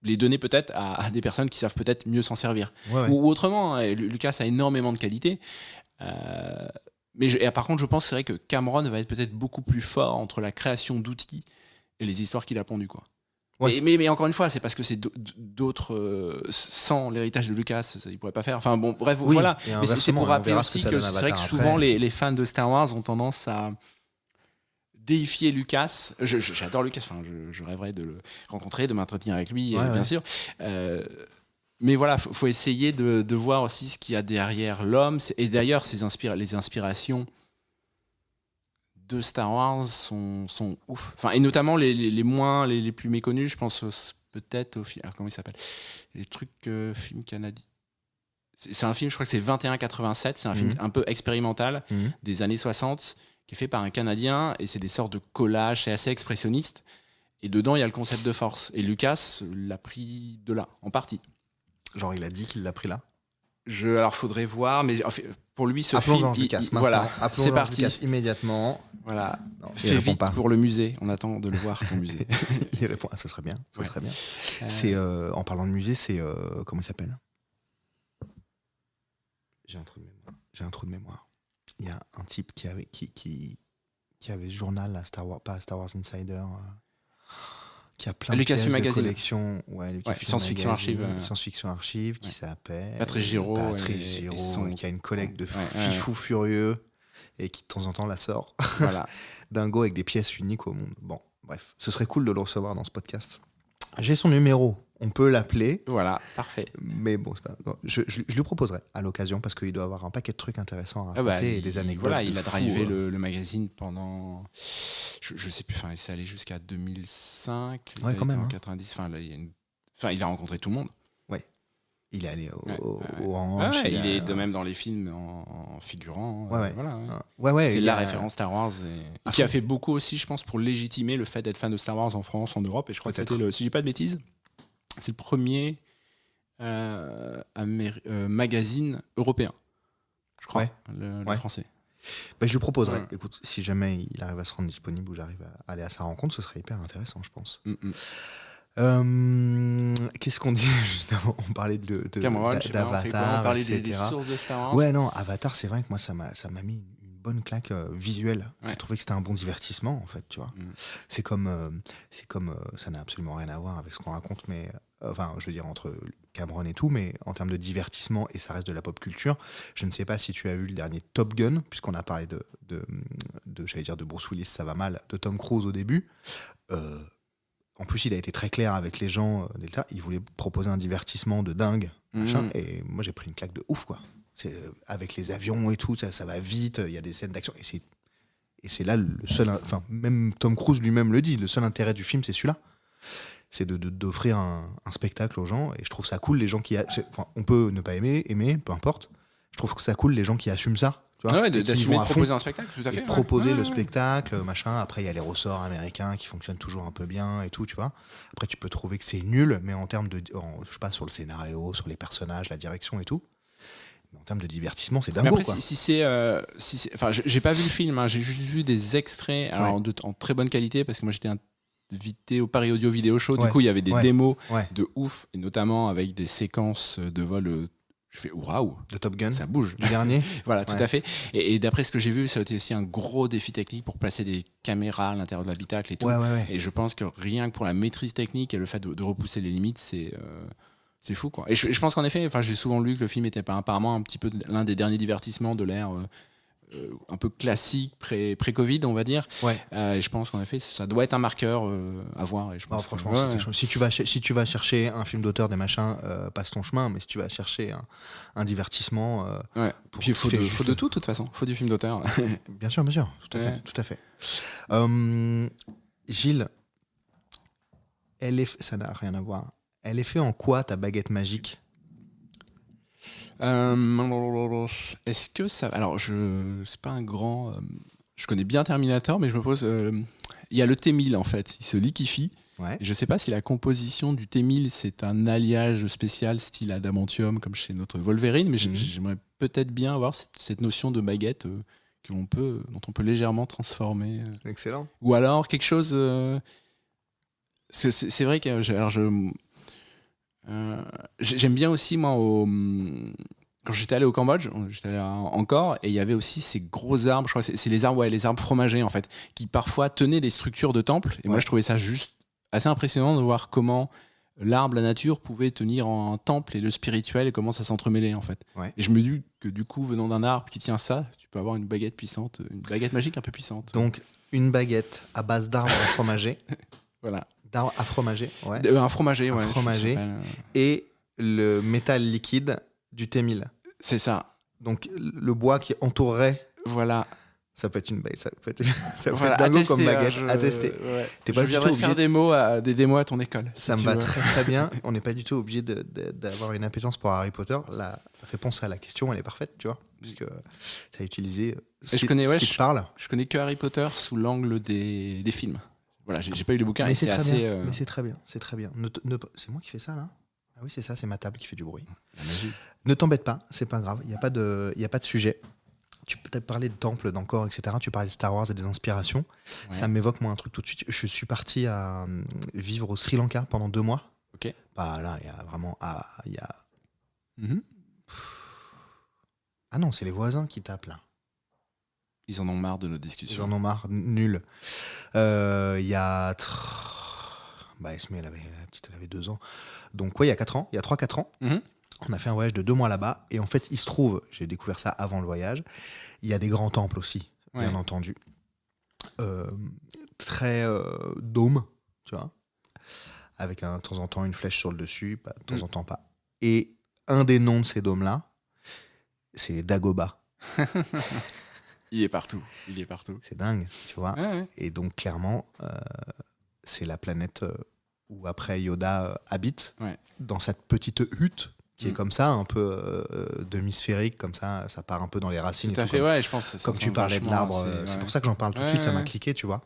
les donner peut-être à des personnes qui savent peut-être mieux s'en servir. Ouais. Ou autrement, hein, Lucas a énormément de qualités. Mais par contre, je pense que c'est vrai que Cameron va être peut-être beaucoup plus fort entre la création d'outils et les histoires qu'il a pondues, quoi. Ouais. Mais encore une fois, c'est parce que c'est d'autres sans l'héritage de Lucas, ça, il pourrait pas faire. Enfin bon, bref, Oui, voilà. Mais c'est pour rappeler aussi que c'est vrai que souvent les fans de Star Wars ont tendance à déifier Lucas. J'adore Lucas. Enfin, je rêverais de le rencontrer, de m'entretenir avec lui, bien sûr. Mais voilà, faut essayer de voir aussi ce qu'il y a derrière l'homme. Et d'ailleurs, les inspirations de Star Wars sont ouf. Enfin, et notamment les plus méconnus, je pense peut-être au film. Comment il s'appelle ? Les trucs films canadiens. C'est un film, je crois que c'est 2187. C'est un film un peu expérimental des années 60 qui est fait par un Canadien et c'est des sortes de collages, c'est assez expressionniste. Et dedans, il y a le concept de force. Et Lucas l'a pris de là, en partie. Genre, il a dit qu'il l'a pris là. Alors, faudrait voir, mais en fait, pour lui, ce appelons film, Lucas, voilà, c'est parti. Lucas immédiatement. Voilà. Non, fais vite pour le musée. On attend de le voir, ton musée. Il répond. Ce serait bien. Ce serait bien. C'est en parlant de musée, c'est comment il s'appelle ? J'ai un trou de mémoire. Il y a un type qui avait ce journal à Star Wars, pas à Star Wars Insider. Qui a plein de pièces de collection, Science-Fiction Archive, Science-Fiction Archive, qui s'appelle Patrice Giraud, qui a une collègue de fifous furieux et qui de temps en temps la sort. Voilà. Dingo avec des pièces uniques au monde. Bon, bref, ce serait cool de le recevoir dans ce podcast. J'ai son numéro, on peut l'appeler. Voilà, parfait. Mais bon, c'est pas... je lui proposerai à l'occasion parce qu'il doit avoir un paquet de trucs intéressants à raconter et des anecdotes. Voilà, il a drivé le magazine pendant. Je sais plus, c'est allé jusqu'à 2005. Ouais, quand même. En 90. Il a rencontré tout le monde. Ouais. Il est allé au Ranch. Il est de même dans les films en figurant. Ouais, c'est la référence Star Wars. Qui a fait beaucoup aussi, je pense, pour légitimer le fait d'être fan de Star Wars en France, en Europe. Et je crois que c'était, si je dis pas de bêtises, c'est le premier magazine européen, je crois, le français. Je lui proposerai. Écoute, si jamais il arrive à se rendre disponible ou j'arrive à aller à sa rencontre, ce serait hyper intéressant, je pense. Qu'est-ce qu'on dit juste avant ? On parlait d'Avatar, on parlait des sources de Star Wars. Ouais, non, Avatar, c'est vrai que moi, ça m'a mis une bonne claque visuelle. J'ai trouvé que c'était un bon divertissement, en fait, tu vois. C'est comme ça n'a absolument rien à voir avec ce qu'on raconte, mais je veux dire entre Cameron et tout, mais en termes de divertissement, et ça reste de la pop culture, je ne sais pas si tu as vu le dernier Top Gun, puisqu'on a parlé de Bruce Willis, ça va mal, de Tom Cruise au début. En plus, il a été très clair avec les gens d'Elta. Il voulait proposer un divertissement de dingue, machin, et moi j'ai pris une claque de ouf, quoi. Avec les avions et tout, ça va vite, il y a des scènes d'action, et c'est là le seul, même Tom Cruise lui-même le dit, le seul intérêt du film, c'est celui-là. C'est d'offrir un spectacle aux gens, et je trouve ça cool, les gens qui... on peut ne pas aimer, peu importe. Je trouve que ça cool, les gens qui assument ça. D'assumer de proposer un spectacle, tout à fait. Proposer le spectacle, machin. Après, il y a les ressorts américains qui fonctionnent toujours un peu bien et tout, tu vois. Après, tu peux trouver que c'est nul, mais en termes je sais pas, sur le scénario, sur les personnages, la direction et tout. Mais en termes de divertissement, c'est dingo, quoi. J'ai pas vu le film, j'ai juste vu des extraits, alors en très bonne qualité, parce que moi j'étais invité au Paris Audio Vidéo Show. Du coup, il y avait des démos de ouf, et notamment avec des séquences de vol. Je fais waouh, de Top Gun, ça bouge. Du dernier. Voilà, tout à fait. Et d'après ce que j'ai vu, ça a été aussi un gros défi technique pour placer des caméras à l'intérieur de l'habitacle et tout. Et je pense que rien que pour la maîtrise technique et le fait de repousser les limites, c'est fou, quoi. Et je pense qu'en effet, j'ai souvent lu que le film était apparemment un petit peu l'un des derniers divertissements de l'ère un peu classique pré-Covid, on va dire. Ouais. Et je pense qu'en effet, ça doit être un marqueur à voir. Et je pense Franchement, c'était chaud. Si tu vas chercher un film d'auteur, des machins, passe ton chemin. Mais si tu vas chercher un divertissement, puis il faut de tout, de toute façon. Il faut du film d'auteur. Bien sûr, tout à fait. Gilles, ça n'a rien à voir. Elle est faite en quoi, ta baguette magique? Est-ce que ça... Alors, c'est pas un grand... je connais bien Terminator, mais je me pose... Il y a le T-1000, en fait. Il se liquéfie. Ouais. Je sais pas si la composition du T-1000, c'est un alliage spécial style adamantium, comme chez notre Wolverine, mais j'aimerais peut-être bien avoir cette notion de baguette dont on peut légèrement transformer. Excellent. Ou alors quelque chose... c'est vrai que j'aime bien aussi, moi, quand j'étais allé au Cambodge, j'étais allé encore, et il y avait aussi ces gros arbres, je crois que c'est les arbres fromagers, en fait, qui parfois tenaient des structures de temples. Et moi, je trouvais ça juste assez impressionnant de voir comment l'arbre, la nature, pouvait tenir en temple et le spirituel, et comment ça s'entremêlait, en fait. Ouais. Et je me dis que du coup, venant d'un arbre qui tient ça, tu peux avoir une baguette puissante, une baguette magique un peu puissante. Donc, une baguette à base d'arbres fromagés. Voilà. D'arbres à fromager, ouais. Un fromager, ouais. Fromager. Et le métal liquide du T-1000. C'est ça. Donc, le bois qui entourerait. Voilà. Ça peut être une baguette. Ça peut être dingo comme baguette à tester. Ouais. T'es pas je viendrai faire des démos à ton école. Ça me va très très bien. On n'est pas du tout obligé d'avoir une appétence pour Harry Potter. La réponse à la question, elle est parfaite, tu vois, puisque tu as utilisé ce qui te parle. Je connais que Harry Potter sous l'angle des films. Voilà, j'ai pas eu le bouquin. Mais c'est assez. Mais c'est très bien, c'est très bien. C'est moi qui fais ça là. Ah oui, c'est ça, c'est ma table qui fait du bruit. La magie. Ne t'embête pas, c'est pas grave. Il y a pas de sujet. Tu peux parler de temple, d'encore, etc. Tu parlais de Star Wars et des inspirations. Ouais. Ça m'évoque moi un truc tout de suite. Je suis parti à vivre au Sri Lanka pendant 2 mois. Ok. Bah là, il y a vraiment, Mm-hmm. Ah non, c'est les voisins qui tapent là. Ils en ont marre de nos discussions. Ils en ont marre, nul. Il y a... Esme, la petite, elle avait 2 ans. Donc, ouais, il y a 4 ans, il y a 3-4 ans, on a fait un voyage de 2 mois là-bas. Et en fait, il se trouve, j'ai découvert ça avant le voyage, il y a des grands temples aussi, bien entendu. Très dôme, tu vois, avec de temps en temps une flèche sur le dessus, de temps en temps pas. Et un des noms de ces dômes-là, c'est Dagobah. Il est partout. C'est dingue, tu vois. Ouais. Et donc, clairement, c'est la planète où, après, Yoda habite, dans cette petite hutte qui est comme ça, un peu demi-sphérique, comme ça part un peu dans les racines. Tout à fait, comme, je pense. Comme tu parlais de l'arbre, c'est pour ça que j'en parle tout de suite, ça m'a cliqué, tu vois.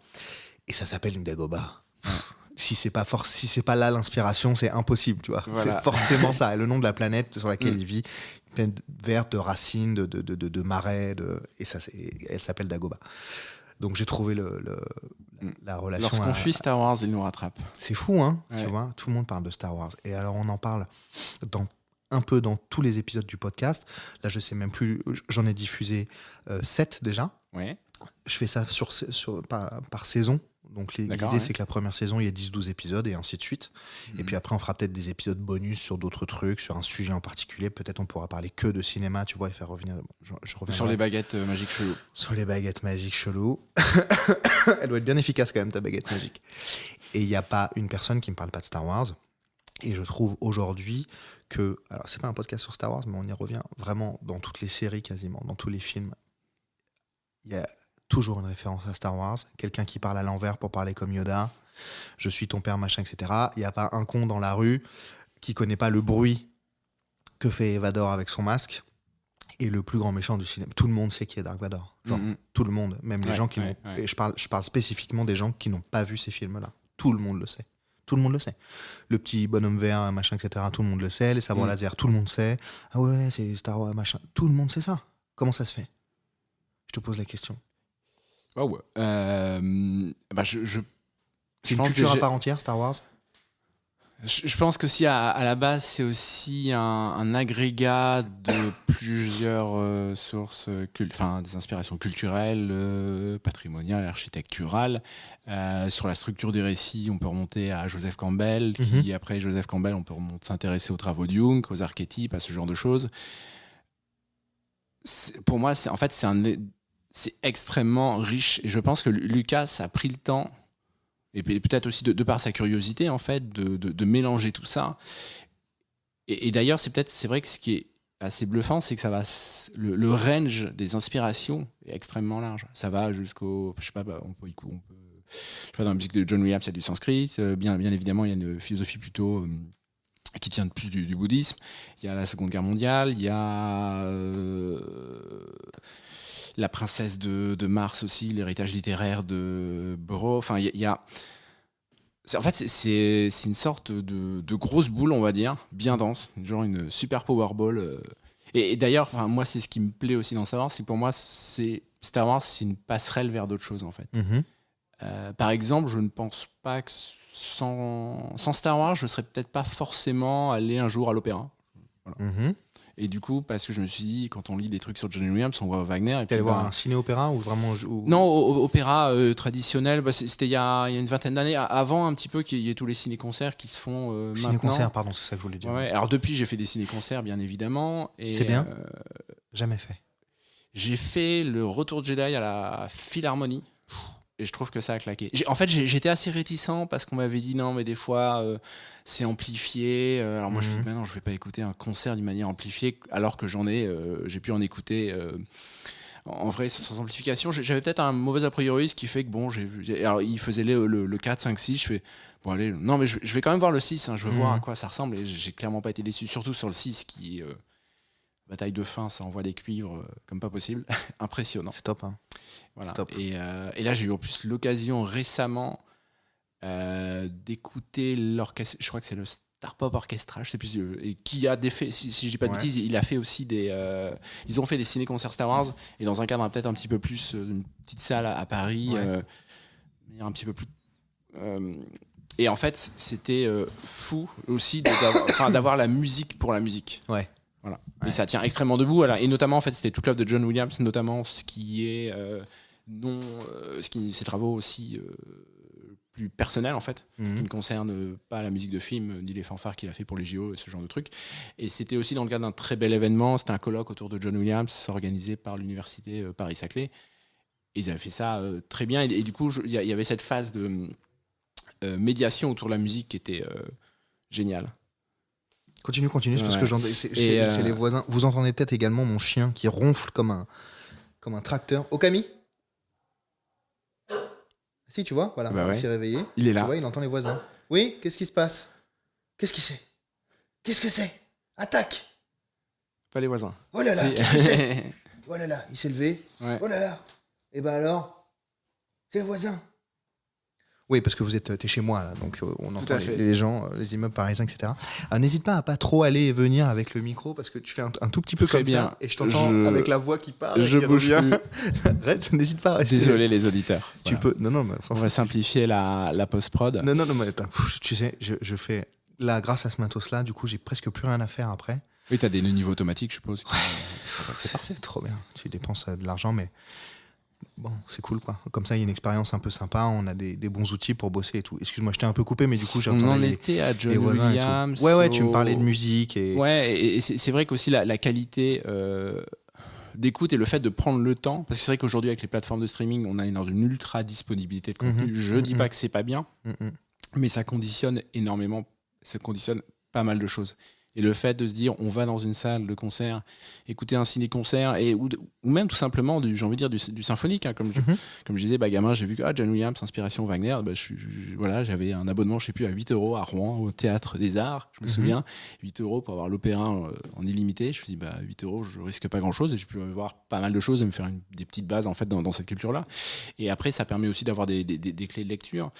Et ça s'appelle une Dagobah. Ouais. Si c'est pas là l'inspiration, c'est impossible, tu vois. Voilà. C'est forcément ça. Et le nom de la planète sur laquelle il vit, une planète verte, de racines, de marais, et ça, elle s'appelle Dagobah. Donc j'ai trouvé la relation. Lorsqu'on fuit Star Wars, il nous rattrape. C'est fou, hein. Tu vois, tout le monde parle de Star Wars. Et alors on en parle un peu dans tous les épisodes du podcast. Là, je sais même plus. J'en ai diffusé 7 déjà. Ouais. Je fais ça par saison. Donc l'idée, c'est que la première saison, il y a 10-12 épisodes et ainsi de suite. Et puis après, on fera peut-être des épisodes bonus sur d'autres trucs, sur un sujet en particulier. Peut-être on pourra parler que de cinéma, tu vois, et faire revenir... Sur les baguettes magiques chelou. Sur les baguettes magiques chelou. Elle doit être bien efficace quand même, ta baguette magique. Et il n'y a pas une personne qui ne me parle pas de Star Wars. Et je trouve aujourd'hui que... Alors, c'est pas un podcast sur Star Wars, mais on y revient vraiment dans toutes les séries quasiment, dans tous les films. Il y a toujours une référence à Star Wars, quelqu'un qui parle à l'envers pour parler comme Yoda, je suis ton père, machin, etc. Il n'y a pas un con dans la rue qui connaît pas le bruit que fait Vador avec son masque, et le plus grand méchant du cinéma. Tout le monde sait qui est Dark Vador. Genre, tout le monde, même les gens qui n'ont... Et je parle spécifiquement des gens qui n'ont pas vu ces films-là. Tout le monde le sait. Tout le monde le sait. Le petit bonhomme vert, machin, etc., tout le monde le sait. Les sabres laser, tout le monde sait. Ah ouais, c'est Star Wars, machin. Tout le monde sait ça. Comment ça se fait ? Je te pose la question. Oh, c'est une culture à part entière, Star Wars. Je pense que si à la base c'est aussi un agrégat de plusieurs sources, des inspirations culturelles, patrimoniales, architecturales. Sur la structure des récits, on peut remonter à Joseph Campbell, qui après Joseph Campbell, on peut s'intéresser aux travaux de Jung, aux archétypes, à ce genre de choses. Pour moi, c'est c'est extrêmement riche. Et je pense que Lucas a pris le temps, et peut-être aussi de par sa curiosité, en fait, de mélanger tout ça. Et d'ailleurs, c'est vrai que ce qui est assez bluffant, c'est que ça va, le range des inspirations est extrêmement large. Ça va jusqu'au, je sais pas, on peut je sais pas, dans la musique de John Williams, il y a du sanskrit. Bien évidemment, il y a une philosophie plutôt qui tient plus du bouddhisme. Il y a la Seconde Guerre mondiale. Il y a la princesse de Mars aussi, l'héritage littéraire de Burroughs. Enfin, il y a en fait, c'est une sorte de grosse boule, on va dire, bien dense, genre une super Powerball. Et d'ailleurs, moi, c'est ce qui me plaît aussi dans Star Wars, c'est que pour moi, Star Wars, c'est une passerelle vers d'autres choses, en fait. Par exemple, je ne pense pas que sans Star Wars, je ne serais peut-être pas forcément allé un jour à l'opéra. Voilà. Et du coup, parce que je me suis dit, quand on lit des trucs sur John Williams, on voit Wagner. Tu allais voir un ciné-opéra ou vraiment Non, opéra traditionnel. C'était il y a une vingtaine d'années, avant un petit peu qu'il y ait tous les ciné-concerts qui se font maintenant. Ciné-concerts, pardon, c'est ça que je voulais dire. Ouais, alors depuis, j'ai fait des ciné-concerts, bien évidemment. C'est bien. Jamais fait. J'ai fait le Retour de Jedi à la Philharmonie. Et je trouve que ça a claqué. En fait, j'étais assez réticent parce qu'on m'avait dit non, mais des fois, c'est amplifié. Alors moi, je me dis, non, je ne vais pas écouter un concert d'une manière amplifiée, alors que j'ai pu en écouter en vrai sans amplification. J'avais peut-être un mauvais a priori, ce qui fait que, bon, alors il faisait le 4, 5, 6. Je fais, bon, allez, non, mais je vais quand même voir le 6. Hein, je veux voir à quoi ça ressemble. Et j'ai clairement pas été déçu, surtout sur le 6, qui est bataille de fin, ça envoie des cuivres comme pas possible. Impressionnant. C'est top, hein. Voilà. Et là, j'ai eu en plus l'occasion récemment d'écouter l'orchestre. Je crois que c'est le Star Pop Orchestra, je sais plus, et qui a si je dis pas de bêtises, il a fait aussi ils ont fait des ciné-concerts Star Wars, et dans un cadre peut-être un petit peu plus, une petite salle à Paris, un petit peu plus. Et en fait, c'était fou aussi d'avoir la musique pour la musique. Ouais. Voilà. Et ça tient extrêmement debout. Et notamment, en fait, c'était toute l'œuvre de John Williams, notamment ce qui est ses travaux aussi plus personnels, en fait, qui ne concernent pas la musique de film, ni les fanfares qu'il a fait pour les JO, et ce genre de trucs. Et c'était aussi dans le cadre d'un très bel événement. C'était un colloque autour de John Williams, organisé par l'université Paris-Saclay. Et ils avaient fait ça très bien. Et du coup, il y avait cette phase de médiation autour de la musique qui était géniale. Continue, parce que c'est les voisins. Vous entendez peut-être également mon chien qui ronfle comme un tracteur. Okami ? Si, tu vois, voilà, il s'est réveillé. Il est là. Tu vois, il entend les voisins. Oui, qu'est-ce qui se passe ? Qu'est-ce que c'est ? Qu'est-ce que c'est ? Attaque ! Pas les voisins. Oh là là, qu'est-ce que c'est ? Oh là là, il s'est levé. Ouais. Oh là là. Et ben alors ? C'est le voisin. Oui, parce que t'es chez moi, là, donc on entend les gens, les immeubles parisiens, etc. Alors n'hésite pas à pas trop aller et venir avec le micro, parce que tu fais un tout petit peu très comme bien. Ça, et je t'entends avec la voix qui parle, je qui bouge revient. Reste, n'hésite pas à rester. Désolé les auditeurs. Tu peux. Non, mais on va simplifier la post-prod. Non, mais attends, tu sais, je fais là, grâce à ce matos-là, du coup, j'ai presque plus rien à faire après. Oui, t'as des niveaux automatiques, je suppose. C'est parfait, trop bien. Tu dépenses de l'argent, mais. Bon, c'est cool, quoi. Comme ça, il y a une expérience un peu sympa. On a des bons outils pour bosser et tout. Excuse-moi, je t'ai un peu coupé, mais du coup, j'ai entendu. On en était à John Williams. Ouais, tu me parlais de musique. Et c'est vrai qu'aussi la qualité d'écoute et le fait de prendre le temps. Parce que c'est vrai qu'aujourd'hui, avec les plateformes de streaming, on est dans une ultra disponibilité de contenu. Je dis pas que c'est pas bien, mais ça conditionne énormément. Ça conditionne pas mal de choses. Et le fait de se dire, on va dans une salle de concert, écouter un ciné-concert, ou même tout simplement, j'ai envie de dire, du symphonique. Hein, comme je disais, gamin, j'ai vu que John Williams, inspiration Wagner, voilà, j'avais un abonnement, je sais plus, à 8 € à Rouen, au Théâtre des Arts, je me souviens, 8 € pour avoir l'opéra en illimité. Je me suis dit, 8 €, je risque pas grand-chose, et je peux voir pas mal de choses et me faire des petites bases en fait, dans cette culture-là. Et après, ça permet aussi d'avoir des clés de lecture.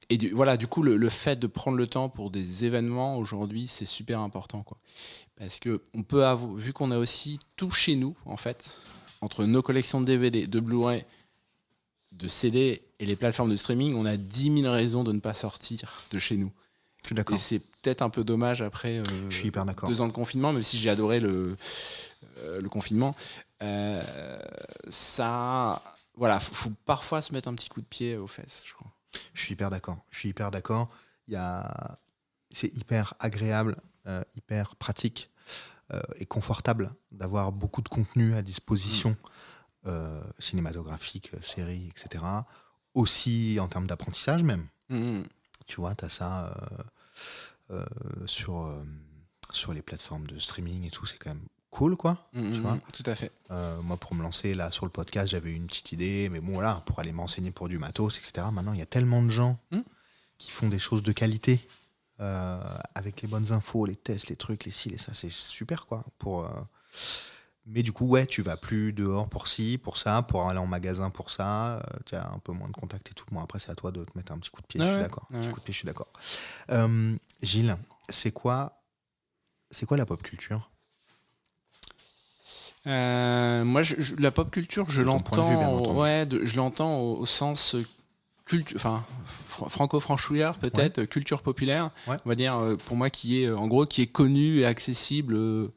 Et du coup, le fait de prendre le temps pour des événements aujourd'hui, c'est super important, quoi. Parce que on peut vu qu'on a aussi tout chez nous, en fait, entre nos collections de DVD, de Blu-ray, de CD et les plateformes de streaming, on a 10 000 raisons de ne pas sortir de chez nous. Je suis d'accord. Et c'est peut-être un peu dommage après je suis hyper d'accord. 2 ans de confinement, même si j'ai adoré le confinement. Voilà, faut parfois se mettre un petit coup de pied aux fesses, je crois. Je suis hyper d'accord. C'est hyper agréable, hyper pratique et confortable d'avoir beaucoup de contenu à disposition, cinématographique, séries, etc. Aussi en termes d'apprentissage même. Tu vois, tu as ça sur les plateformes de streaming et tout, c'est quand même cool, quoi. Tu vois. Tout à fait. Moi, pour me lancer là sur le podcast, j'avais une petite idée, mais bon, voilà, pour aller m'enseigner pour du matos, etc. Maintenant, il y a tellement de gens qui font des choses de qualité avec les bonnes infos, les tests, les trucs, les ci, les ça, c'est super, quoi. Mais du coup, ouais, tu vas plus dehors pour ci, pour ça, pour aller en magasin pour ça. Tu as un peu moins de contact et tout. Bon, après, c'est à toi de te mettre un petit coup de pied, je suis d'accord. Un petit coup de pied, je suis d'accord. Gilles, c'est quoi la pop culture ? Moi, la pop culture, je l'entends, je l'entends au sens franco-franchouillard peut-être, culture populaire, on va dire, pour moi, qui est connue et accessible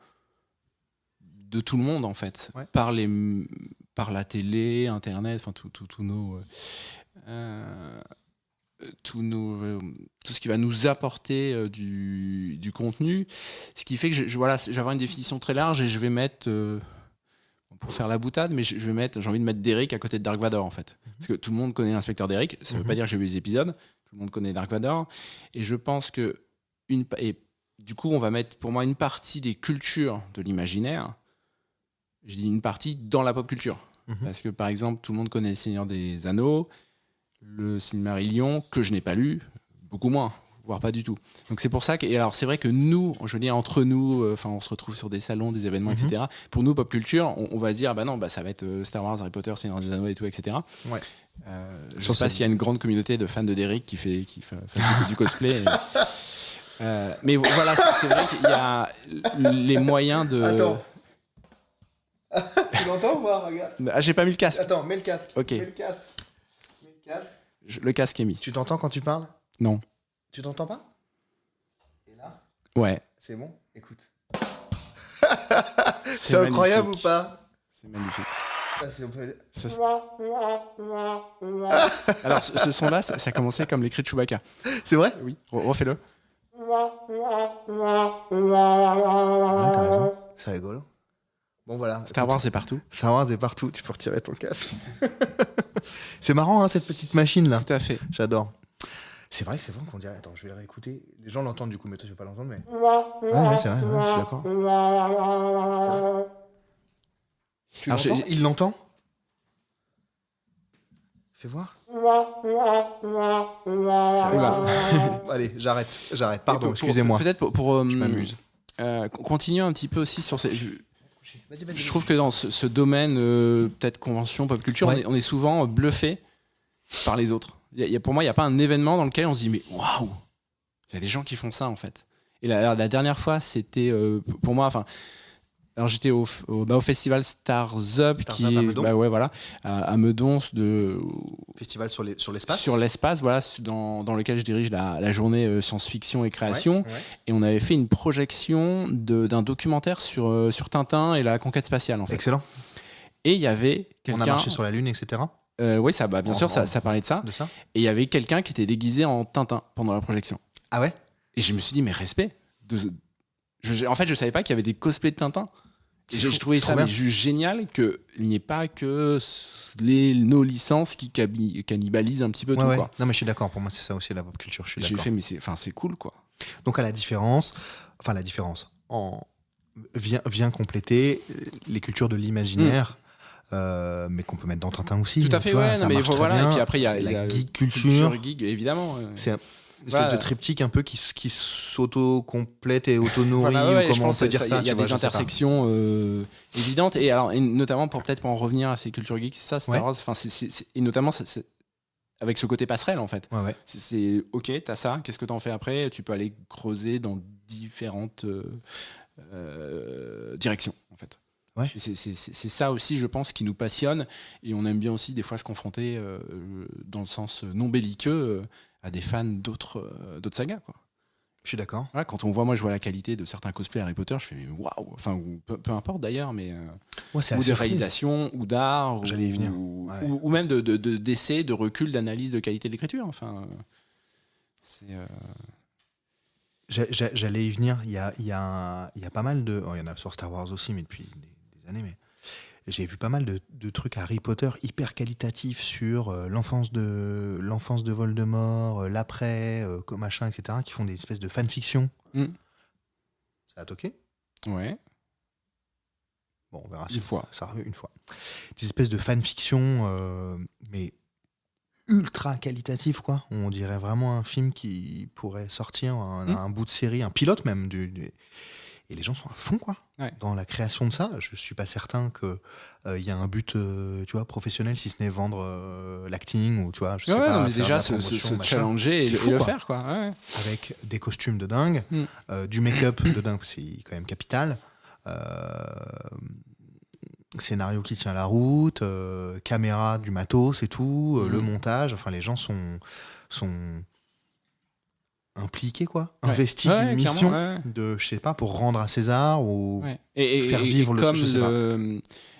de tout le monde en fait, par la télé, internet, enfin tout ce qui va nous apporter du contenu, ce qui fait que je vais avoir une définition très large et je vais mettre pour faire la boutade, mais j'ai envie de mettre Derek à côté de Dark Vador en fait, parce que tout le monde connaît l'inspecteur Derek, ça veut pas dire que j'ai vu les épisodes, tout le monde connaît Dark Vador, et je pense que du coup on va mettre pour moi une partie des cultures de l'imaginaire, je dis une partie dans la pop culture, parce que par exemple tout le monde connaît Le Seigneur des Anneaux, le Silmarillion, que je n'ai pas lu, beaucoup moins, voire pas du tout. Donc c'est pour ça que, et alors c'est vrai que nous, je veux dire entre nous, on se retrouve sur des salons, des événements, etc. Pour nous, pop culture, on va se dire, ça va être Star Wars, Harry Potter, Seigneur des Anneaux et tout, etc. Ouais. Je sais pas s'il y a une grande communauté de fans de Derrick qui fait du cosplay. Mais voilà, c'est vrai qu'il y a les moyens de. Attends. Tu l'entends ou pas, regarde. Ah, j'ai pas mis le casque. Attends, mets le casque. Ok. Mets le casque. Le casque est mis. Tu t'entends quand tu parles ? Non. Tu t'entends pas ? Et là ? Ouais. C'est bon ? Écoute. C'est incroyable ou pas ? C'est magnifique. Ça, Alors, ce son-là, ça a commencé comme les cris de Chewbacca. C'est vrai ? Oui. Refais-le. Ouais, t'as raison. C'est rigolo. Bon, voilà. Star Wars, c'est partout. Star Wars est partout. Tu peux retirer ton casque. C'est marrant, hein, cette petite machine-là. Tout à fait. J'adore. C'est vrai qu'on dirait. Attends, je vais le réécouter. Les gens l'entendent du coup, mais toi, je vais pas l'entendre. Mais. Ouais, c'est vrai, je suis d'accord. Tu l'entends ? Il l'entend ? Fais voir. Allez, j'arrête. Pardon, excusez-moi. Peut-être pour je m'amuse. Continuer un petit peu aussi sur ces. Vas-y, je trouve que dans ce domaine, peut-être convention, pop culture, on est souvent bluffé par les autres. Pour moi, il n'y a pas un événement dans lequel on se dit mais waouh, il y a des gens qui font ça en fait. Et la dernière fois, c'était pour moi, alors j'étais au festival Stars Up, qui est à Meudon, festival sur l'espace. Sur l'espace, voilà, dans lequel je dirige la journée science-fiction et création. Ouais. Et on avait fait une projection d'un documentaire sur Tintin et la conquête spatiale en fait. Excellent. Et il y avait quelqu'un. On a marché sur la Lune, etc. Oui, bien sûr, ça parlait de ça. Et il y avait quelqu'un qui était déguisé en Tintin pendant la projection. Ah ouais ? Et je me suis dit mais respect. En fait, je savais pas qu'il y avait des cosplays de Tintin. Et j'ai trouvé ça juste génial qu'il n'y ait pas que nos licences qui cannibalisent un petit peu tout. Ouais. Quoi. Non, mais je suis d'accord. Pour moi, c'est ça aussi la pop culture. Je suis d'accord. J'ai fait, mais c'est cool, quoi. Donc, la différence vient compléter les cultures de l'imaginaire. Mais qu'on peut mettre dans Tintin aussi. Tout à fait, ouais. Ça marche très bien. Et puis après, il y a la geek culture. Geek, évidemment. C'est une espèce de triptyque un peu qui s'auto-complète et auto-nourrit, ou comment on peut dire ça. Il y a des intersections évidentes, et notamment pour en revenir à ces cultures geeks, ça, Star Wars, et notamment avec ce côté passerelle en fait. Ouais. C'est ok, t'as ça, qu'est-ce que t'en fais après ? Tu peux aller creuser dans différentes directions en fait. Ouais. C'est ça aussi, je pense, qui nous passionne, et on aime bien aussi des fois se confronter dans le sens non belliqueux à des fans d'autres sagas, quoi. Je suis d'accord. Voilà, quand je vois la qualité de certains cosplays Harry Potter, je fais waouh, enfin peu importe d'ailleurs, mais ou des réalisations, ou d'art, j'allais y venir, ou même d'essais, de recul, d'analyse de qualité de l'écriture. Enfin, c'est J'allais y venir. Il y a pas mal de... Il y en a sur Star Wars aussi, mais depuis des années. Mais j'ai vu pas mal de trucs Harry Potter hyper qualitatifs sur l'enfance de Voldemort, l'après, machin, etc., qui font des espèces de fanfiction. Ça a toqué ? Ouais. Bon, on verra une fois. Ça arrive une fois. Des espèces de fanfiction, mais ultra qualitatif, quoi. On dirait vraiment un film qui pourrait sortir, un bout de série, un pilote même. Et les gens sont à fond, quoi. Ouais. Dans la création de ça. Je suis pas certain qu'il y a un but tu vois, professionnel, si ce n'est vendre l'acting ou tu vois, je sais pas. Mais déjà se challenger et le faire, quoi. Ouais. Avec des costumes de dingue, du make-up de dingue, c'est quand même capital. Scénario qui tient la route, caméra, du matos et tout, le montage. Enfin, les gens sont impliqués, quoi, investis d'une mission de, je sais pas, pour rendre à César ou faire vivre le. Je sais pas.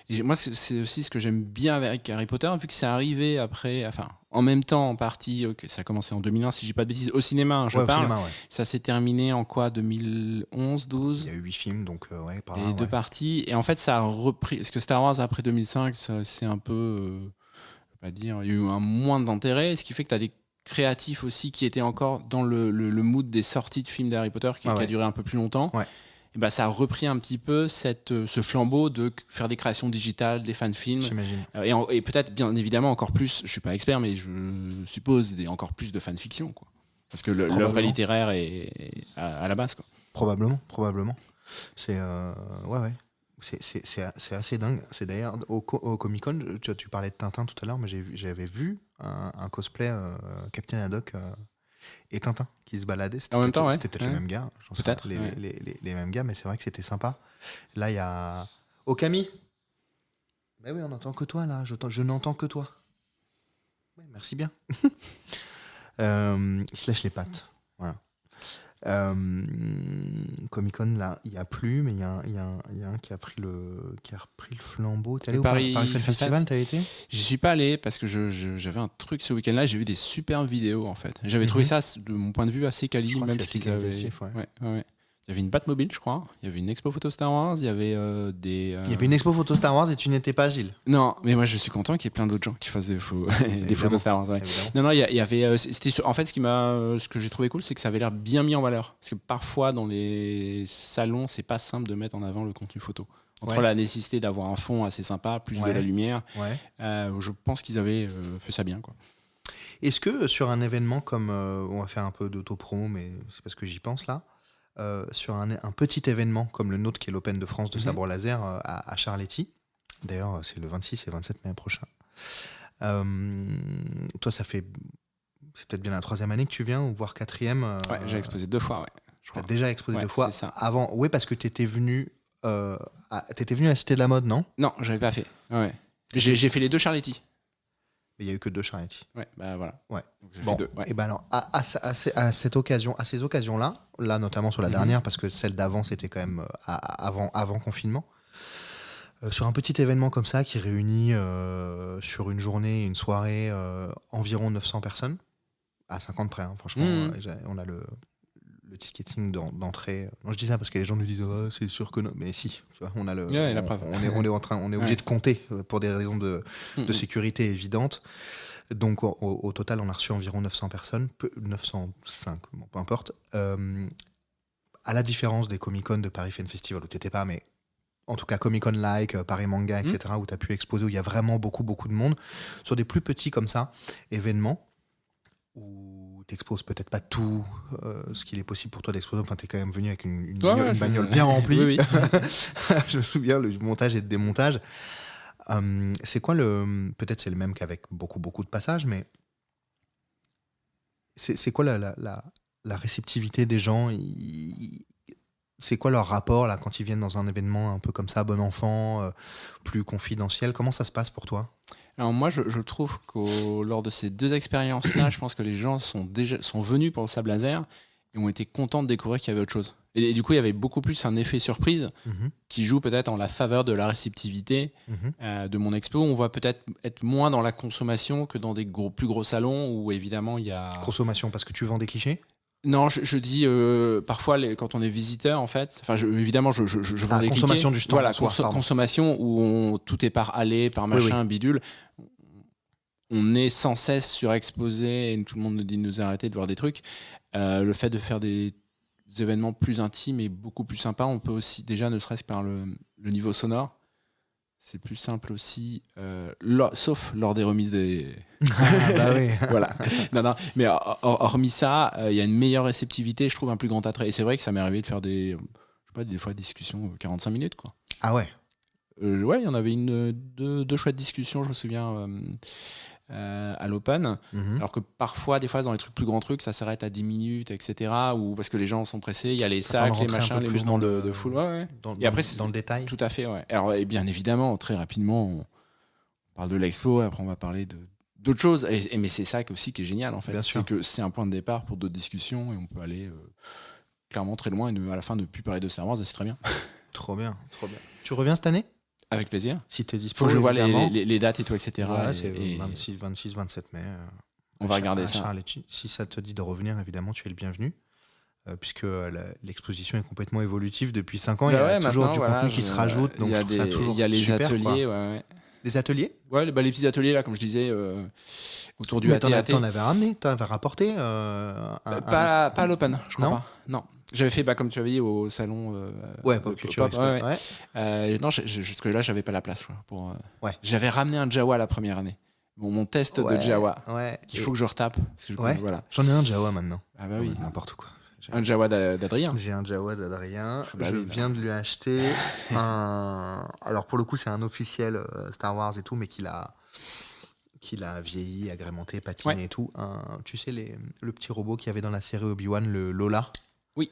Et moi, c'est aussi ce que j'aime bien avec Harry Potter, vu que c'est arrivé après, enfin, en même temps, en partie, ça a commencé en 2001, si je dis pas de bêtises, au cinéma, je parle. Ça s'est terminé en quoi, 2011, 12 ? Il y a eu 8 films, donc par là. Et 2 parties. Et en fait, ça a repris. Parce que Star Wars, après 2005, c'est un peu. Je peux pas dire. Il y a eu un moins d'intérêt, ce qui fait que tu as des créatifs aussi qui étaient encore dans le mood des sorties de films d'Harry Potter, qui a duré un peu plus longtemps. Ouais. Et bah, ça a repris un petit peu ce flambeau de faire des créations digitales, des fan-films. J'imagine. Et peut-être, bien évidemment, encore plus, je suis pas expert, mais je suppose encore plus de fan-fiction, quoi. Parce que l'œuvre littéraire est à la base, quoi. Probablement. C'est ouais. C'est assez dingue. C'est d'ailleurs au Comic-Con, tu parlais de Tintin tout à l'heure, mais j'avais vu un cosplay Captain Haddock et Tintin qui se baladaient. En même temps, c'était peut-être les mêmes gars. Peut-être. Les mêmes gars, mais c'est vrai que c'était sympa. Là, il y a... Oh, Camille. Ben oui, on n'entend que toi, là. Je n'entends que toi. Ouais, merci bien. Il se lèche les pattes. Voilà. Comic-Con, là, il n'y a plus, mais il y a un qui a repris le flambeau. T'es allé au Paris Film Festival, t'as été ? J'y suis pas allé parce que j'avais un truc ce week-end-là, j'ai vu des super vidéos en fait. J'avais trouvé ça, de mon point de vue, assez quali, même ce qu'ils avaient. Ouais. Il y avait une Batmobile, je crois. Il y avait une expo photo Star Wars. Il y avait Il y avait une expo photo Star Wars et tu n'étais pas, Gilles. Non, mais moi je suis content qu'il y ait plein d'autres gens qui fassent des photos Star Wars. Ouais. Non, il y avait. En fait, ce que j'ai trouvé cool, c'est que ça avait l'air bien mis en valeur. Parce que parfois, dans les salons, c'est pas simple de mettre en avant le contenu photo. Entre la nécessité d'avoir un fond assez sympa, plus de la lumière, je pense qu'ils avaient fait ça bien, quoi. Est-ce que sur un événement comme. On va faire un peu d'auto-promo, mais c'est parce que j'y pense là. Sur un petit événement comme le nôtre qui est l'Open de France de sabre laser à Charletti. D'ailleurs, c'est le 26 et 27 mai prochain. Toi, c'est peut-être bien la 3e année que tu viens, ou voire 4e. J'ai exposé 2 fois, Tu as déjà exposé 2 fois. C'est ça. Avant, parce que tu étais venu à la Cité de la Mode, non ? Non, j'avais pas fait. Ouais. J'ai fait les 2 Charletti. Il n'y a eu que 2 Charletti. Ouais, bah voilà. Ouais. Bon, et ben alors, à cette occasion, à ces occasions-là, notamment sur la dernière, parce que celle d'avant, c'était quand même avant confinement, sur un petit événement comme ça qui réunit sur une journée, une soirée, environ 900 personnes, à 50 près, hein, franchement, on a le ticketing d'entrée. Non, je dis ça parce que les gens nous disent c'est sûr que non, mais si, tu vois, on a la preuve. On est obligé de compter pour des raisons de sécurité évidentes. Donc au total, on a reçu environ 900 personnes, 905, bon, peu importe. À la différence des Comic-Con de Paris Film Festival où t'étais pas, mais en tout cas Comic-Con like, Paris Manga, etc., où tu as pu exposer, où il y a vraiment beaucoup de monde, sur des plus petits comme ça événements où t'exposes peut-être pas tout ce qu'il est possible pour toi d'exposer. Enfin, t'es quand même venu avec une bagnole bien remplie. Oui. Je me souviens, le montage et le démontage. C'est quoi peut-être c'est le même qu'avec beaucoup de passages, mais c'est quoi la réceptivité des gens? C'est quoi leur rapport là quand ils viennent dans un événement un peu comme ça, bon enfant, plus confidentiel? Comment ça se passe pour toi? Alors moi, je trouve que lors de ces 2 expériences-là, je pense que les gens sont venus pour le sabre laser et ont été contents de découvrir qu'il y avait autre chose. Et du coup, il y avait beaucoup plus un effet surprise qui joue peut-être en la faveur de la réceptivité de mon expo. On va peut-être être moins dans la consommation que dans des plus gros salons où évidemment il y a... Consommation parce que tu vends des clichés ? Non, je dis parfois quand on est visiteur en fait. Enfin, évidemment, je vends des consommation du stand. Voilà, consommation où tout est par aller, par machin, bidule. On est sans cesse surexposé et tout le monde nous dit de nous arrêter de voir des trucs. Le fait de faire des événements plus intimes et beaucoup plus sympas, on peut aussi déjà, ne serait-ce que par le niveau sonore. C'est plus simple aussi, sauf lors des remises des... bah oui. Voilà. Non, mais hormis ça, il y a une meilleure réceptivité, je trouve un plus grand attrait. Et c'est vrai que ça m'est arrivé de faire des fois des discussions 45 minutes, quoi. Ah ouais. Ouais, il y en avait deux chouettes discussions, je me souviens, à l'Open. Alors que parfois, des fois, dans les plus grands trucs, ça s'arrête à 10 minutes, etc. Ou parce que les gens sont pressés, il y a les sacs, les machins, les mouvements de foule. Ouais. Et après, dans le détail. Tout à fait, ouais. Alors, et bien évidemment, très rapidement, on parle de l'expo, et après, on va parler d'autres choses. Mais c'est ça aussi qui est génial, en fait. C'est que c'est un point de départ pour d'autres discussions et on peut aller clairement très loin et à la fin ne plus parler de Star Wars, c'est très bien. Trop bien. Tu reviens cette année ? Avec plaisir. Si tu es dispo, faut que je vois les dates et tout, etc. Ouais, c'est 26, 27 mai. On va regarder ça. Charles, si ça te dit de revenir, évidemment, tu es le bienvenu. Puisque l'exposition est complètement évolutive depuis 5 ans. Il y a toujours du contenu qui se rajoute. Donc je trouve ça toujours super. Il y a les ateliers. Ouais. Des ateliers ? Ouais, les petits ateliers, là, comme je disais, autour du AT&T. T'en avais ramené, t'avais rapporté pas à l'Open, je crois pas. Non. J'avais fait, comme tu avais dit, au salon. Pop Culture. Non, jusque-là, j'avais pas la place. J'avais ramené un Jawa la première année. Mon test de Jawa. Qu'il faut que je retape. Parce que voilà. J'en ai un Jawa maintenant. Ah bah oui. N'importe quoi. Un Jawa d'Adrien. J'ai un Jawa d'Adrien. Je viens de lui acheter un. Alors pour le coup, c'est un officiel Star Wars et tout, mais qu'il a vieilli, agrémenté, patiné et tout. Tu sais, le petit robot qu'il y avait dans la série Obi-Wan, le Lola. Oui.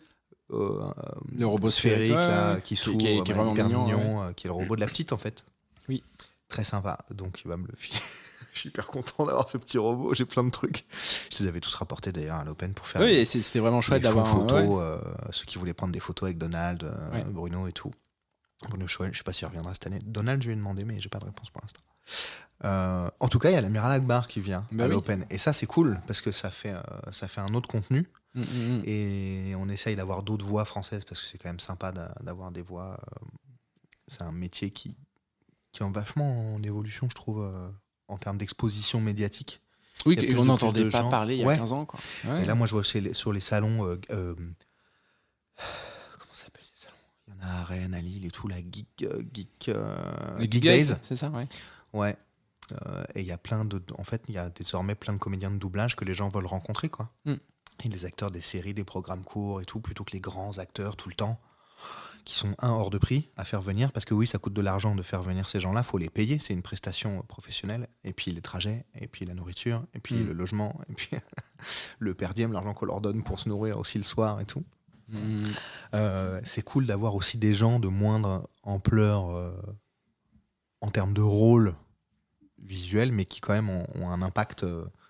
Le robot sphérique là, qui s'ouvre, qui est vraiment mignon, qui est le robot de la petite en fait. Oui. Très sympa. Donc il va me le filer. Je suis hyper content d'avoir ce petit robot. J'ai plein de trucs. Je les avais tous rapportés d'ailleurs à l'Open pour faire. Oui, c'était vraiment chouette d'avoir photos. Ceux qui voulaient prendre des photos avec Donald, Bruno et tout. Bruno Choël, je sais pas s'il reviendra cette année. Donald, je lui ai demandé, mais j'ai pas de réponse pour l'instant. En tout cas, il y a l'amiral Akbar qui vient à l'Open. Et ça, c'est cool parce que ça fait un autre contenu. Et on essaye d'avoir d'autres voix françaises parce que c'est quand même sympa d'avoir des voix. C'est un métier qui est vachement en évolution, je trouve. En termes d'exposition médiatique. Oui, on n'entendait pas parler il y a 15 ans. Quoi. Ouais. Et là, moi, je vois sur les salons... comment ça s'appelle ces salons ? Il y en a à Rennes, à Lille et tout, la Geek Days. C'est ça, ouais. Ouais. Et il y a En fait, il y a désormais plein de comédiens de doublage que les gens veulent rencontrer, quoi. Et les acteurs des séries, des programmes courts et tout, plutôt que les grands acteurs tout le temps, qui sont hors de prix à faire venir, parce que oui, ça coûte de l'argent de faire venir ces gens-là, il faut les payer, c'est une prestation professionnelle, et puis les trajets, et puis la nourriture, et puis le logement, et puis le per diem, l'argent qu'on leur donne pour se nourrir aussi le soir et tout. C'est cool d'avoir aussi des gens de moindre ampleur en termes de rôle visuel, mais qui quand même ont un impact...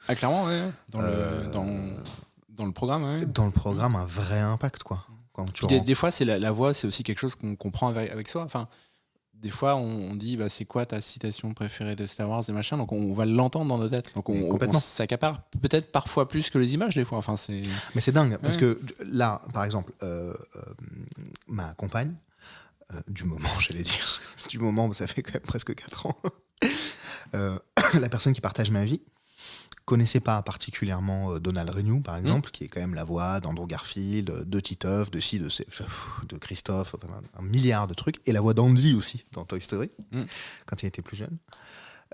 clairement, dans le programme. Ouais. Dans le programme, un vrai impact, quoi. Des fois, c'est la voix, c'est aussi quelque chose qu'on comprend avec soi. Enfin, des fois, on dit c'est quoi ta citation préférée de Star Wars et machin, donc on va l'entendre dans nos têtes. Donc on s'accapare peut-être parfois plus que les images des fois. Enfin, mais c'est dingue parce que là, par exemple, ma compagne du moment, j'allais dire, du moment, ça fait quand même presque 4 ans, la personne qui partage ma vie connaissait pas particulièrement Donald Renew, par exemple, qui est quand même la voix d'Andrew Garfield, de Titeuf, de Christophe, un milliard de trucs, et la voix d'Andy aussi, dans Toy Story, quand il était plus jeune.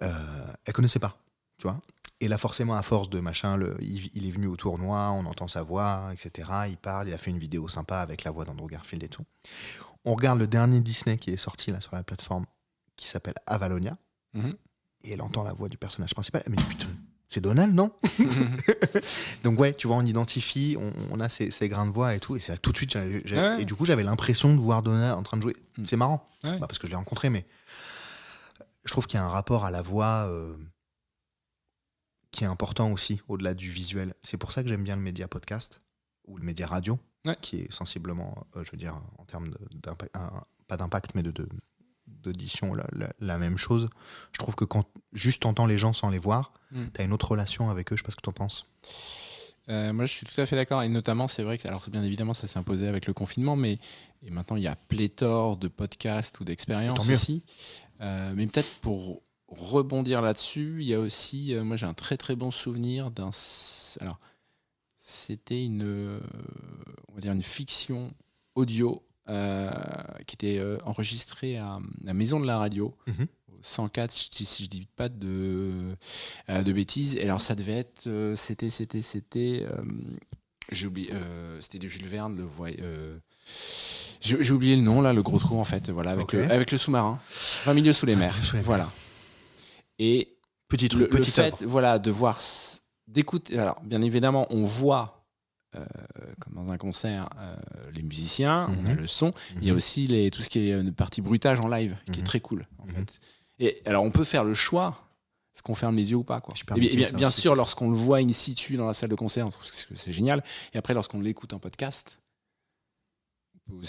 Elle connaissait pas, tu vois. Et là, forcément, à force de machin, il est venu au tournoi, on entend sa voix, etc. Il parle, il a fait une vidéo sympa avec la voix d'Andrew Garfield et tout. On regarde le dernier Disney qui est sorti là sur la plateforme, qui s'appelle Avalonia, et elle entend la voix du personnage principal. Elle me dit, putain, c'est Donald, non? Donc ouais, tu vois, on identifie, on a ces grains de voix et tout, et c'est tout de suite, et du coup j'avais l'impression de voir Donald en train de jouer. C'est marrant, parce que je l'ai rencontré, mais je trouve qu'il y a un rapport à la voix qui est important aussi, au-delà du visuel. C'est pour ça que j'aime bien le média podcast, ou le média radio, qui est sensiblement, je veux dire, en termes d'impact, pas d'impact, mais d'audition, la même chose. Je trouve que quand juste t'entends les gens sans les voir, t'as une autre relation avec eux. Je sais pas ce que t'en penses. Moi, je suis tout à fait d'accord. Et notamment, c'est vrai que, alors bien évidemment, ça s'est imposé avec le confinement, mais et maintenant, il y a pléthore de podcasts ou d'expériences aussi. Mais peut-être pour rebondir là-dessus, il y a aussi, moi, j'ai un très très bon souvenir d'un. Alors, c'était on va dire une fiction audio qui était enregistrée à la Maison de la Radio. 104, si je dis pas de bêtises. Et alors ça devait être, c'était, j'ai oublié, c'était de Jules Verne, j'ai oublié le nom là, le gros trou en fait, voilà, avec le sous-marin, 20 milieux sous les mers, voilà. Et petit truc, le fait, voilà, de voir, d'écouter. Alors bien évidemment, on voit. Comme dans un concert, les musiciens, on a le son. Il y a aussi tout ce qui est une partie bruitage en live, qui est très cool en fait. Et alors, on peut faire le choix, est-ce qu'on ferme les yeux ou pas, quoi. Et bien sûr, lorsqu'on le voit in situ dans la salle de concert, on trouve que c'est génial. Et après, lorsqu'on l'écoute en podcast,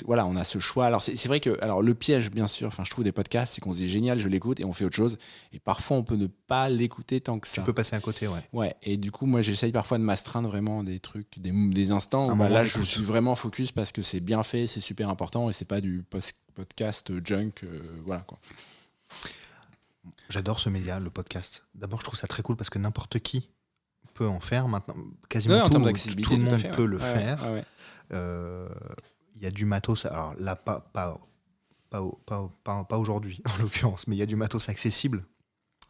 voilà, on a ce choix. Alors, c'est vrai que le piège, bien sûr, je trouve des podcasts, c'est qu'on se dit génial, je l'écoute et on fait autre chose. Et parfois, on peut ne pas l'écouter tant que ça. Tu peux passer à côté, ouais. Ouais. Et du coup, moi, j'essaye parfois de m'astreindre vraiment des trucs, des instants où là, je suis vraiment focus parce que c'est bien fait, c'est super important et c'est pas du podcast junk, voilà, quoi. J'adore ce média, le podcast. D'abord, je trouve ça très cool parce que n'importe qui peut en faire maintenant. Quasiment tout le monde peut le faire. Il y a du matos. Alors là, pas aujourd'hui, en l'occurrence, mais il y a du matos accessible,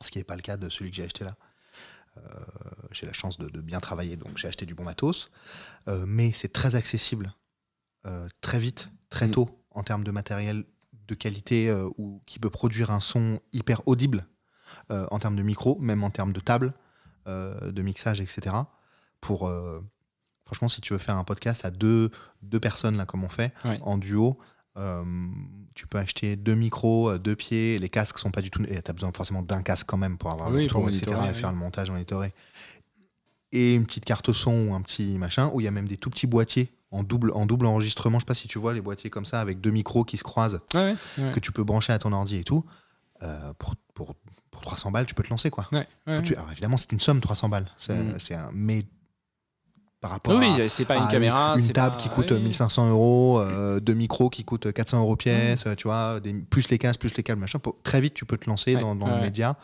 ce qui n'est pas le cas de celui que j'ai acheté là. J'ai la chance de bien travailler, donc j'ai acheté du bon matos. Mais c'est très accessible, très vite, très tôt, en termes de matériel de qualité ou qui peut produire un son hyper audible en termes de micro, même en termes de table, de mixage, etc. Franchement, si tu veux faire un podcast à deux personnes, là, comme on fait, en duo, tu peux acheter 2 micros, 2 pieds, les casques sont pas du tout... Tu as besoin forcément d'un casque quand même pour avoir le tour, etc., et faire le montage monitoré. Et une petite carte son ou un petit machin, où il y a même des tout petits boîtiers en double enregistrement. Je sais pas si tu vois les boîtiers comme ça, avec 2 micros qui se croisent, que tu peux brancher à ton ordi et tout. Pour 300 balles, tu peux te lancer, quoi. Alors évidemment, c'est une somme, 300 balles. Mais par rapport c'est pas une caméra, une table qui coûte 1500 €, 2 micros qui coûtent 400 € pièce, tu vois, plus les casques, plus les câbles, machin. Très vite, tu peux te lancer dans le média.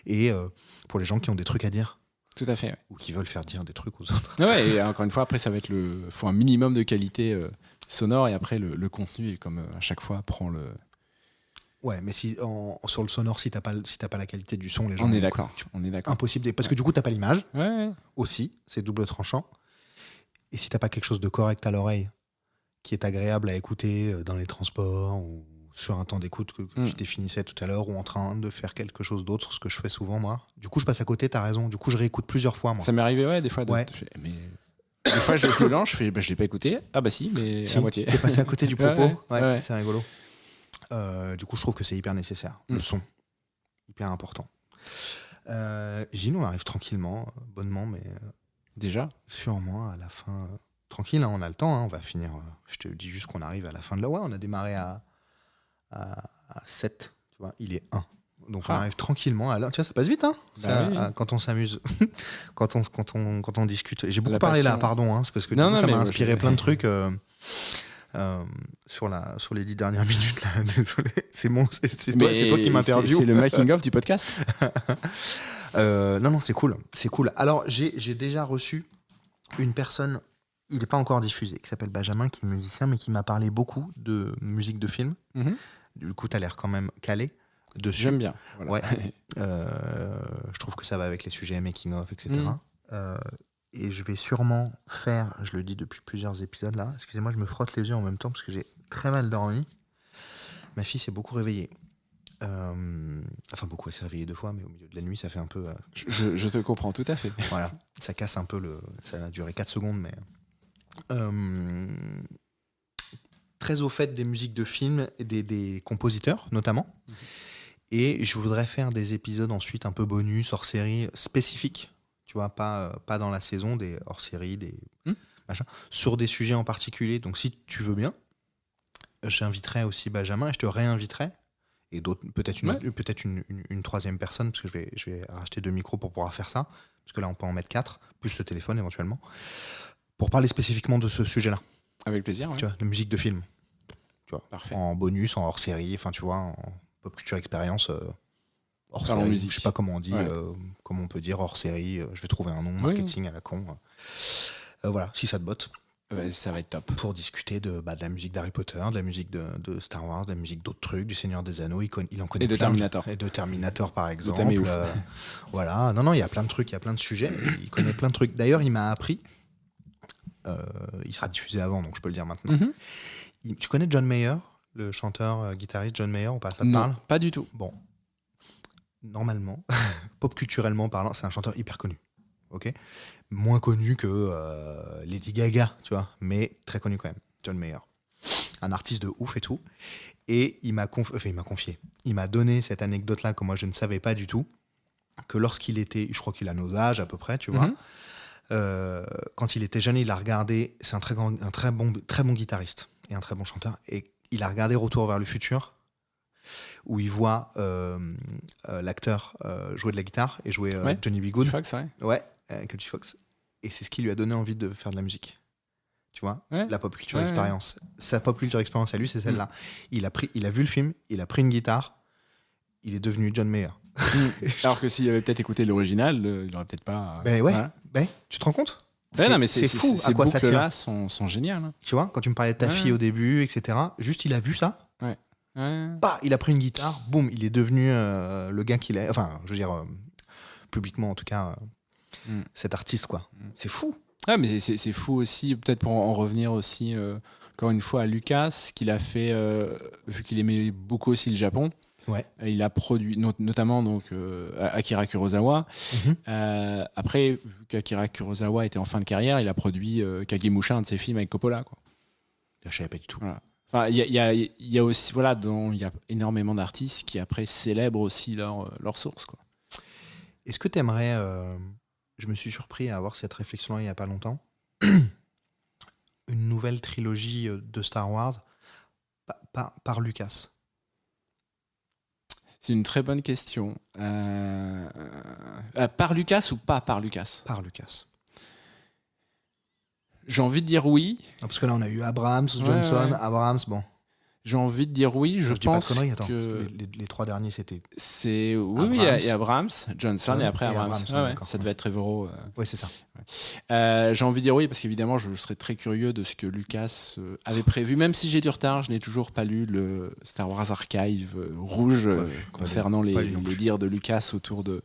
Et pour les gens qui ont des trucs à dire. Tout à fait. Ou qui veulent faire dire des trucs aux autres. Et encore une fois, après, ça va être faut un minimum de qualité sonore, et après, le contenu, est comme à chaque fois, prend le... Ouais, mais sur le sonore, si t'as pas la qualité du son, les gens... On est d'accord. Impossible. Parce que du coup, t'as pas l'image. Aussi, c'est double tranchant. Et si t'as pas quelque chose de correct à l'oreille, qui est agréable à écouter dans les transports ou sur un temps d'écoute que tu définissais tout à l'heure, ou en train de faire quelque chose d'autre, ce que je fais souvent, moi. Du coup, je passe à côté, t'as raison. Du coup, je réécoute plusieurs fois, moi. Ça m'est arrivé, des fois. Mais... Des fois, je le lance, je l'ai pas écouté. Ah bah si, mais à moitié. T'es passé à côté du propos. C'est rigolo. Du coup, je trouve que c'est hyper nécessaire. Le son, hyper important. Gilles, on arrive tranquillement, bonnement, mais... Déjà sûrement à la fin. Tranquille, hein, on a le temps, hein, on va finir. Je te dis juste qu'on arrive à la fin de la... Ouais, on a démarré à 7, tu vois, il est 1. Donc on arrive tranquillement à l'heure. Tu vois, ça passe vite, hein, quand on s'amuse, quand on discute. J'ai beaucoup parlé là, pardon, hein, c'est parce que du coup, ça m'a inspiré plein de trucs sur les 10 dernières minutes. Là. Désolé, c'est toi qui m'interviewe. C'est le making-of du podcast. Non, c'est cool. Alors, j'ai déjà reçu une personne, il n'est pas encore diffusé, qui s'appelle Benjamin, qui est musicien, mais qui m'a parlé beaucoup de musique de film. Du coup, tu as l'air quand même calé dessus. J'aime bien. Voilà. Ouais. Je trouve que ça va avec les sujets making-of, etc. Et je vais sûrement faire, je le dis depuis plusieurs épisodes là, excusez-moi, je me frotte les yeux en même temps parce que j'ai très mal dormi. Ma fille s'est beaucoup réveillée. Enfin, beaucoup, elle s'est réveillée 2 fois, mais au milieu de la nuit, ça fait un peu... Je te comprends tout à fait. Voilà, ça casse un peu ça a duré 4 secondes, mais... Très au fait des musiques de films et des compositeurs, notamment. Et je voudrais faire des épisodes ensuite un peu bonus, hors série, spécifiques. Tu vois, pas dans la saison, des hors série, des machins, sur des sujets en particulier. Donc, si tu veux bien, j'inviterai aussi Benjamin et je te réinviterai. et d'autres, peut-être une troisième personne, parce que je vais racheter 2 micros pour pouvoir faire ça, parce que là on peut en mettre 4, plus ce téléphone éventuellement, pour parler spécifiquement de ce sujet-là. Avec plaisir. Ouais. Tu vois, de musique de film. Tu vois, parfait. En bonus, en hors-série, enfin tu vois, en pop culture expérience, hors-série, musique. je sais pas comment on dit, comment on peut dire hors-série, je vais trouver un nom marketing à la con. Voilà, si ça te botte. Ça va être top. Pour discuter de la musique d'Harry Potter, de la musique de Star Wars, de la musique d'autres trucs, du Seigneur des Anneaux, il en connaît et de plein. Terminator. Et de Terminator, par exemple. Voilà, non, il y a plein de trucs, il y a plein de sujets. Il connaît plein de trucs. D'ailleurs, il m'a appris, il sera diffusé avant, donc je peux le dire maintenant. Tu connais John Mayer, le chanteur, guitariste John Mayer, ou pas? Ça te parle? Pas du tout. Bon, normalement, pop culturellement parlant, c'est un chanteur hyper connu. Ok, moins connu que Lady Gaga, tu vois, mais très connu quand même, John Mayer. Un artiste de ouf et tout. Et il m'a confié, il m'a donné cette anecdote-là que moi je ne savais pas du tout, que lorsqu'il était, je crois qu'il a nos âges à peu près, tu vois, quand il était jeune, il a regardé, c'est un très bon guitariste et un très bon chanteur, et il a regardé Retour vers le futur, où il voit l'acteur jouer de la guitare et jouer Johnny B. Good. Fox, ouais, avec G. Fox. Et c'est ce qui lui a donné envie de faire de la musique. Tu vois, la pop culture expérience. Sa pop culture expérience à lui, c'est celle-là. Il a vu le film, il a pris une guitare, il est devenu John Mayer. Alors que s'il avait peut-être écouté l'original, il n'aurait peut-être pas. Tu te rends compte? Non, mais c'est fou à quoi ça tient. là sont géniales. Hein. Tu vois, quand tu me parlais de ta fille au début, etc., juste il a vu ça. Il a pris une guitare, boum, il est devenu le gars qu'il est. Enfin, je veux dire, publiquement en tout cas, cet artiste, quoi. C'est fou. Ah, mais c'est fou aussi, peut-être pour en revenir aussi, encore une fois, à Lucas, qu'il a fait, vu qu'il aimait beaucoup aussi le Japon. Il a produit notamment donc, Akira Kurosawa. Après, vu qu'Akira Kurosawa était en fin de carrière, il a produit Kagemusha, un de ses films avec Coppola. Quoi. Je savais pas du tout. Voilà. Enfin, il y a aussi, voilà, il y a énormément d'artistes qui après célèbrent aussi leur source. Quoi. Est-ce que tu aimerais, je me suis surpris à avoir cette réflexion-là il n'y a pas longtemps, une nouvelle trilogie de Star Wars par Lucas? C'est une très bonne question. Par Lucas ou pas par Lucas? Par Lucas. J'ai envie de dire oui. Parce que là, on a eu Abrams, Johnson, Abrams, bon. J'ai envie de dire oui. Je pense dis pas de conneries, attends. Que les 3 derniers, c'était. Oui, il y a Abrams, Johnson et après Abrams. Ça devait être Trevorrow. Oui, c'est ça. J'ai envie de dire oui parce qu'évidemment, je serais très curieux de ce que Lucas avait prévu. Même si j'ai du retard, je n'ai toujours pas lu le Star Wars Archive rouge concernant les dires de Lucas autour de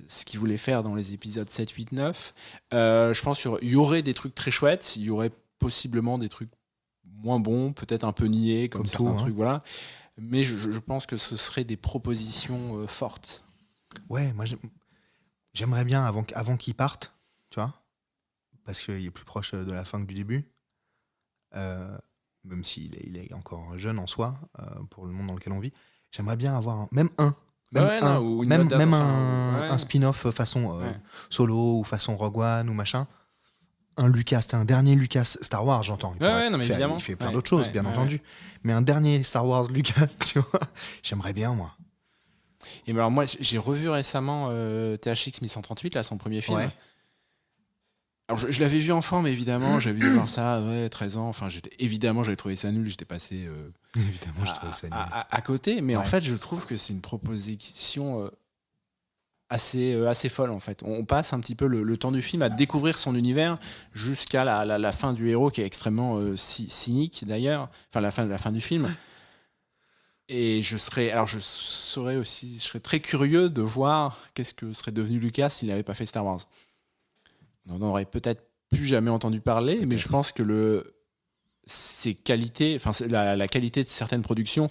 ce qu'il voulait faire dans les épisodes 7, 8, 9. Je pense qu'il y aurait des trucs très chouettes. Il y aurait possiblement des trucs moins bons, peut-être un peu niais, comme certains trucs, voilà. Mais je pense que ce seraient des propositions fortes. Ouais, moi j'aimerais bien avant qu'il parte, tu vois, parce qu'il est plus proche de la fin que du début, même s'il est encore jeune en soi, pour le monde dans lequel on vit, j'aimerais bien avoir même un spin-off façon Solo ou façon Rogue One ou machin. Un Lucas, un dernier Lucas Star Wars, j'entends. Il fait plein d'autres choses, bien entendu. Mais un dernier Star Wars Lucas, tu vois, j'aimerais bien, moi. Et alors, moi, j'ai revu récemment THX 1138, là, son premier film. Alors, je l'avais vu enfant, mais évidemment, j'avais dû voir ça, 13 ans. Enfin, j'avais trouvé ça nul, j'étais passé évidemment, je trouvais ça nul. À côté. Mais en fait, je trouve que c'est une proposition assez folle, en fait. On passe un petit peu le temps du film à découvrir son univers jusqu'à la fin du héros, qui est extrêmement cynique, d'ailleurs. Enfin, la fin du film. Et je serais très curieux de voir qu'est-ce que serait devenu Lucas s'il n'avait pas fait Star Wars. On n'en aurait peut-être plus jamais entendu parler, mais je pense que la qualité de certaines productions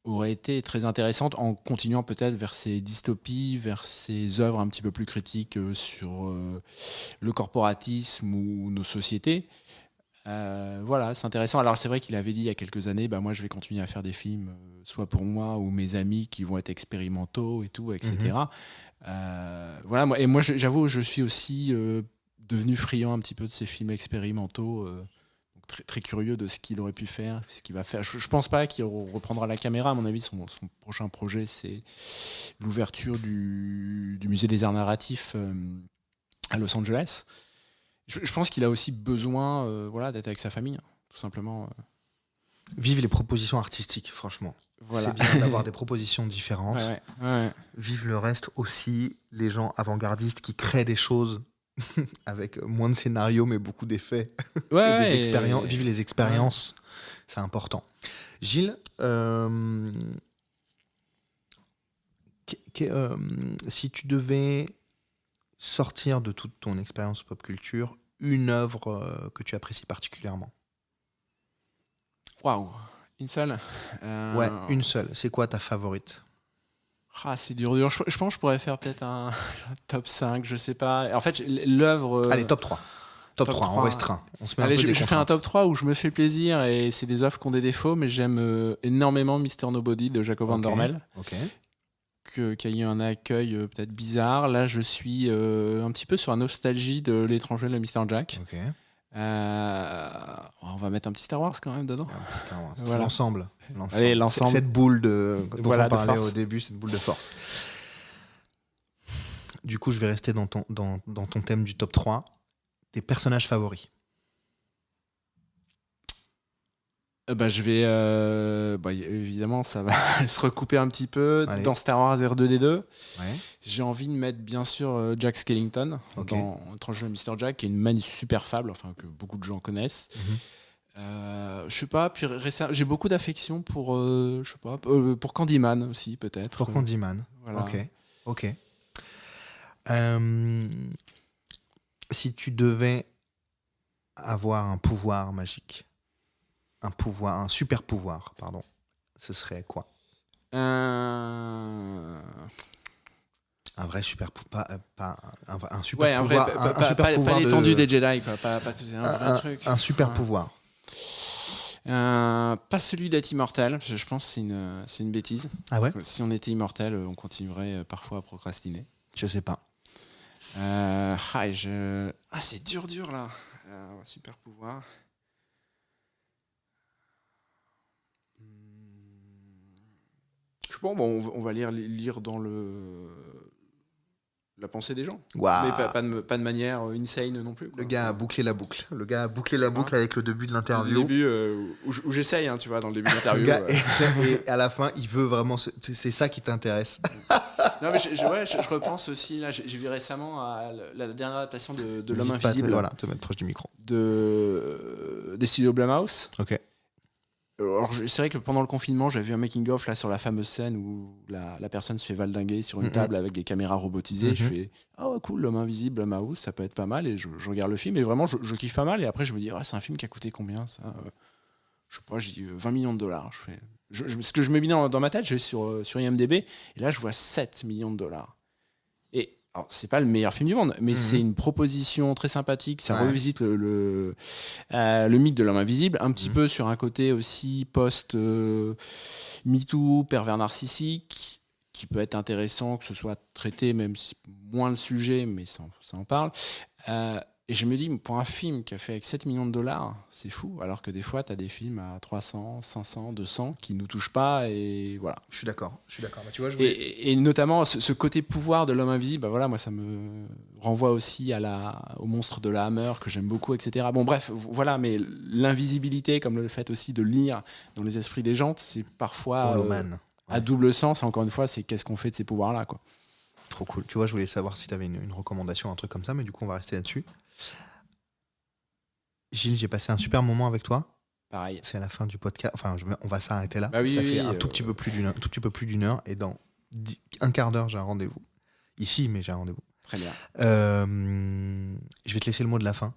aurait été très intéressante en continuant peut-être vers ces dystopies, vers ces œuvres un petit peu plus critiques sur le corporatisme ou nos sociétés. Voilà, c'est intéressant. Alors c'est vrai qu'il avait dit il y a quelques années, moi je vais continuer à faire des films, soit pour moi ou mes amis qui vont être expérimentaux et tout, etc. Voilà, moi j'avoue, je suis aussi devenu friand un petit peu de ces films expérimentaux. Donc très, très curieux de ce qu'il aurait pu faire, ce qu'il va faire. Je pense pas qu'il reprendra la caméra. À mon avis, son prochain projet, c'est l'ouverture du musée des arts narratifs à Los Angeles. Je pense qu'il a aussi besoin d'être avec sa famille, tout simplement. Vive les propositions artistiques, franchement. Voilà. C'est bien d'avoir des propositions différentes. Ouais. Vive le reste aussi, les gens avant-gardistes qui créent des choses avec moins de scénarios mais beaucoup d'effets. Des expériences. Vive les expériences, c'est important. Gilles, si tu devais sortir de toute ton expérience pop culture une œuvre que tu apprécies particulièrement. Waouh, une seule. Ouais, une seule. C'est quoi ta favorite? C'est dur. Je pense que je pourrais faire peut-être un top 5, je sais pas. En fait, l'œuvre... Allez, top 3. Top 3, on restreint. On se met Allez, un peu des je fais un top 3 où je me fais plaisir et c'est des œuvres qui ont des défauts, mais j'aime énormément Mr. Nobody de Jacob van Dormel. Ok. Qui a eu un accueil peut-être bizarre. Là, je suis un petit peu sur la nostalgie de L'étranger de Mr. Jack. Ok. On va mettre un petit Star Wars quand même dedans. Star Wars. Voilà. L'ensemble. Allez, l'ensemble. Cette boule dont on parlait force. au début, cette boule de force. Du coup, je vais rester dans ton thème du top 3. Tes personnages favoris. Je vais... évidemment, ça va se recouper un petit peu. Allez. Dans Star Wars R2D2, Ouais. j'ai envie de mettre bien sûr Jack Skellington dans L'étranger de Mr. Jack, qui est une super fable, que beaucoup de gens connaissent. Je sais pas, puis récemment, j'ai beaucoup d'affection pour pour Candyman aussi, peut-être. Pour Candyman. Voilà. Ok. Si tu devais avoir un pouvoir magique, un super pouvoir, pardon, ce serait quoi? Un vrai super pouvoir, pas un super pouvoir, un super pouvoir pas l'étendue des Jedi, quoi. Pas un truc. Un super pouvoir. Pas celui d'être immortel. Je pense que c'est une bêtise. Ah ouais? Si on était immortel, on continuerait parfois à procrastiner. Je sais pas. C'est dur là. Super pouvoir. Je sais pas, on va lire dans la pensée des gens. Wow. Mais pas de manière insane non plus. Quoi. Le gars a bouclé la boucle. Avec le début de l'interview. Le début où j'essaye, tu vois, dans le début de l'interview. Et à la fin, il veut vraiment... C'est ça qui t'intéresse. Non, mais je repense aussi, là, j'ai vu récemment à la dernière adaptation de L'Homme Invisible. Voilà, te mettre proche du micro. Des studios Blumhouse. Ok. Alors, c'est vrai que pendant le confinement, j'avais vu un making-of là, sur la fameuse scène où la personne se fait valdinguer sur une table avec des caméras robotisées. Je fais cool, L'Homme Invisible, Blumhouse, ça peut être pas mal. Et je regarde le film et vraiment, je kiffe pas mal. Et après, je me dis, c'est un film qui a coûté combien ça Je sais pas, je dis $20 millions. Ce que je me mets dans ma tête, je vais sur IMDb et là, je vois $7 millions. Et alors, c'est pas le meilleur film du monde, mais c'est une proposition très sympathique. Ça revisite le mythe de l'homme invisible, un petit peu sur un côté aussi post-MeToo, pervers narcissique, qui peut être intéressant que ce soit traité, même si moins le sujet, mais ça en parle. Et je me dis, pour un film qui a fait avec $7 millions, c'est fou, alors que des fois, tu as des films à 300, 500, 200 qui ne nous touchent pas, et voilà. Je suis d'accord. Bah, tu vois, et notamment, ce côté pouvoir de l'homme invisible, moi, ça me renvoie aussi au monstre de la Hammer, que j'aime beaucoup, etc. Bon, bref, voilà, mais l'invisibilité, comme le fait aussi de lire dans les esprits des gens, c'est parfois à double sens, et encore une fois, c'est qu'est-ce qu'on fait de ces pouvoirs-là, quoi. Trop cool. Tu vois, je voulais savoir si tu avais une recommandation, un truc comme ça, mais du coup, on va rester là-dessus. Gilles, j'ai passé un super moment avec toi. Pareil. C'est à la fin du podcast. Enfin, on va s'arrêter là. Ça fait un tout petit peu plus d'une heure. Et dans un quart d'heure, j'ai un rendez-vous. Ici, mais j'ai un rendez-vous. Très bien. Je vais te laisser le mot de la fin.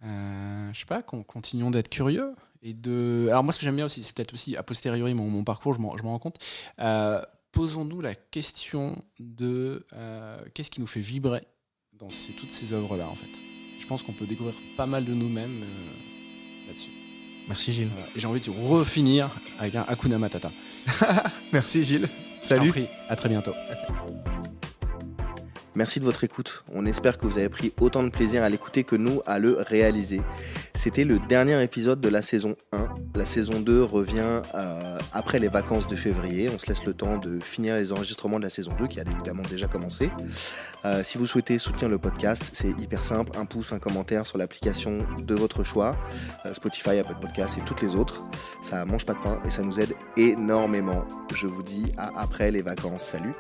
Je sais pas, continuons d'être curieux. Alors moi, ce que j'aime bien aussi, c'est peut-être aussi, a posteriori, mon parcours, je m'en rends compte. Posons-nous la question de qu'est-ce qui nous fait vibrer dans toutes ces œuvres-là, en fait. Je pense qu'on peut découvrir pas mal de nous-mêmes là-dessus. Merci Gilles. Et j'ai envie de refinir avec un Hakuna Matata. Merci Gilles. Salut. À très bientôt. Merci de votre écoute. On espère que vous avez pris autant de plaisir à l'écouter que nous à le réaliser. C'était le dernier épisode de la saison 1. La saison 2 revient après les vacances de février. On se laisse le temps de finir les enregistrements de la saison 2 qui a évidemment déjà commencé. Si vous souhaitez soutenir le podcast, c'est hyper simple. Un pouce, un commentaire sur l'application de votre choix. Spotify, Apple Podcasts et toutes les autres. Ça mange pas de pain et ça nous aide énormément. Je vous dis à après les vacances. Salut!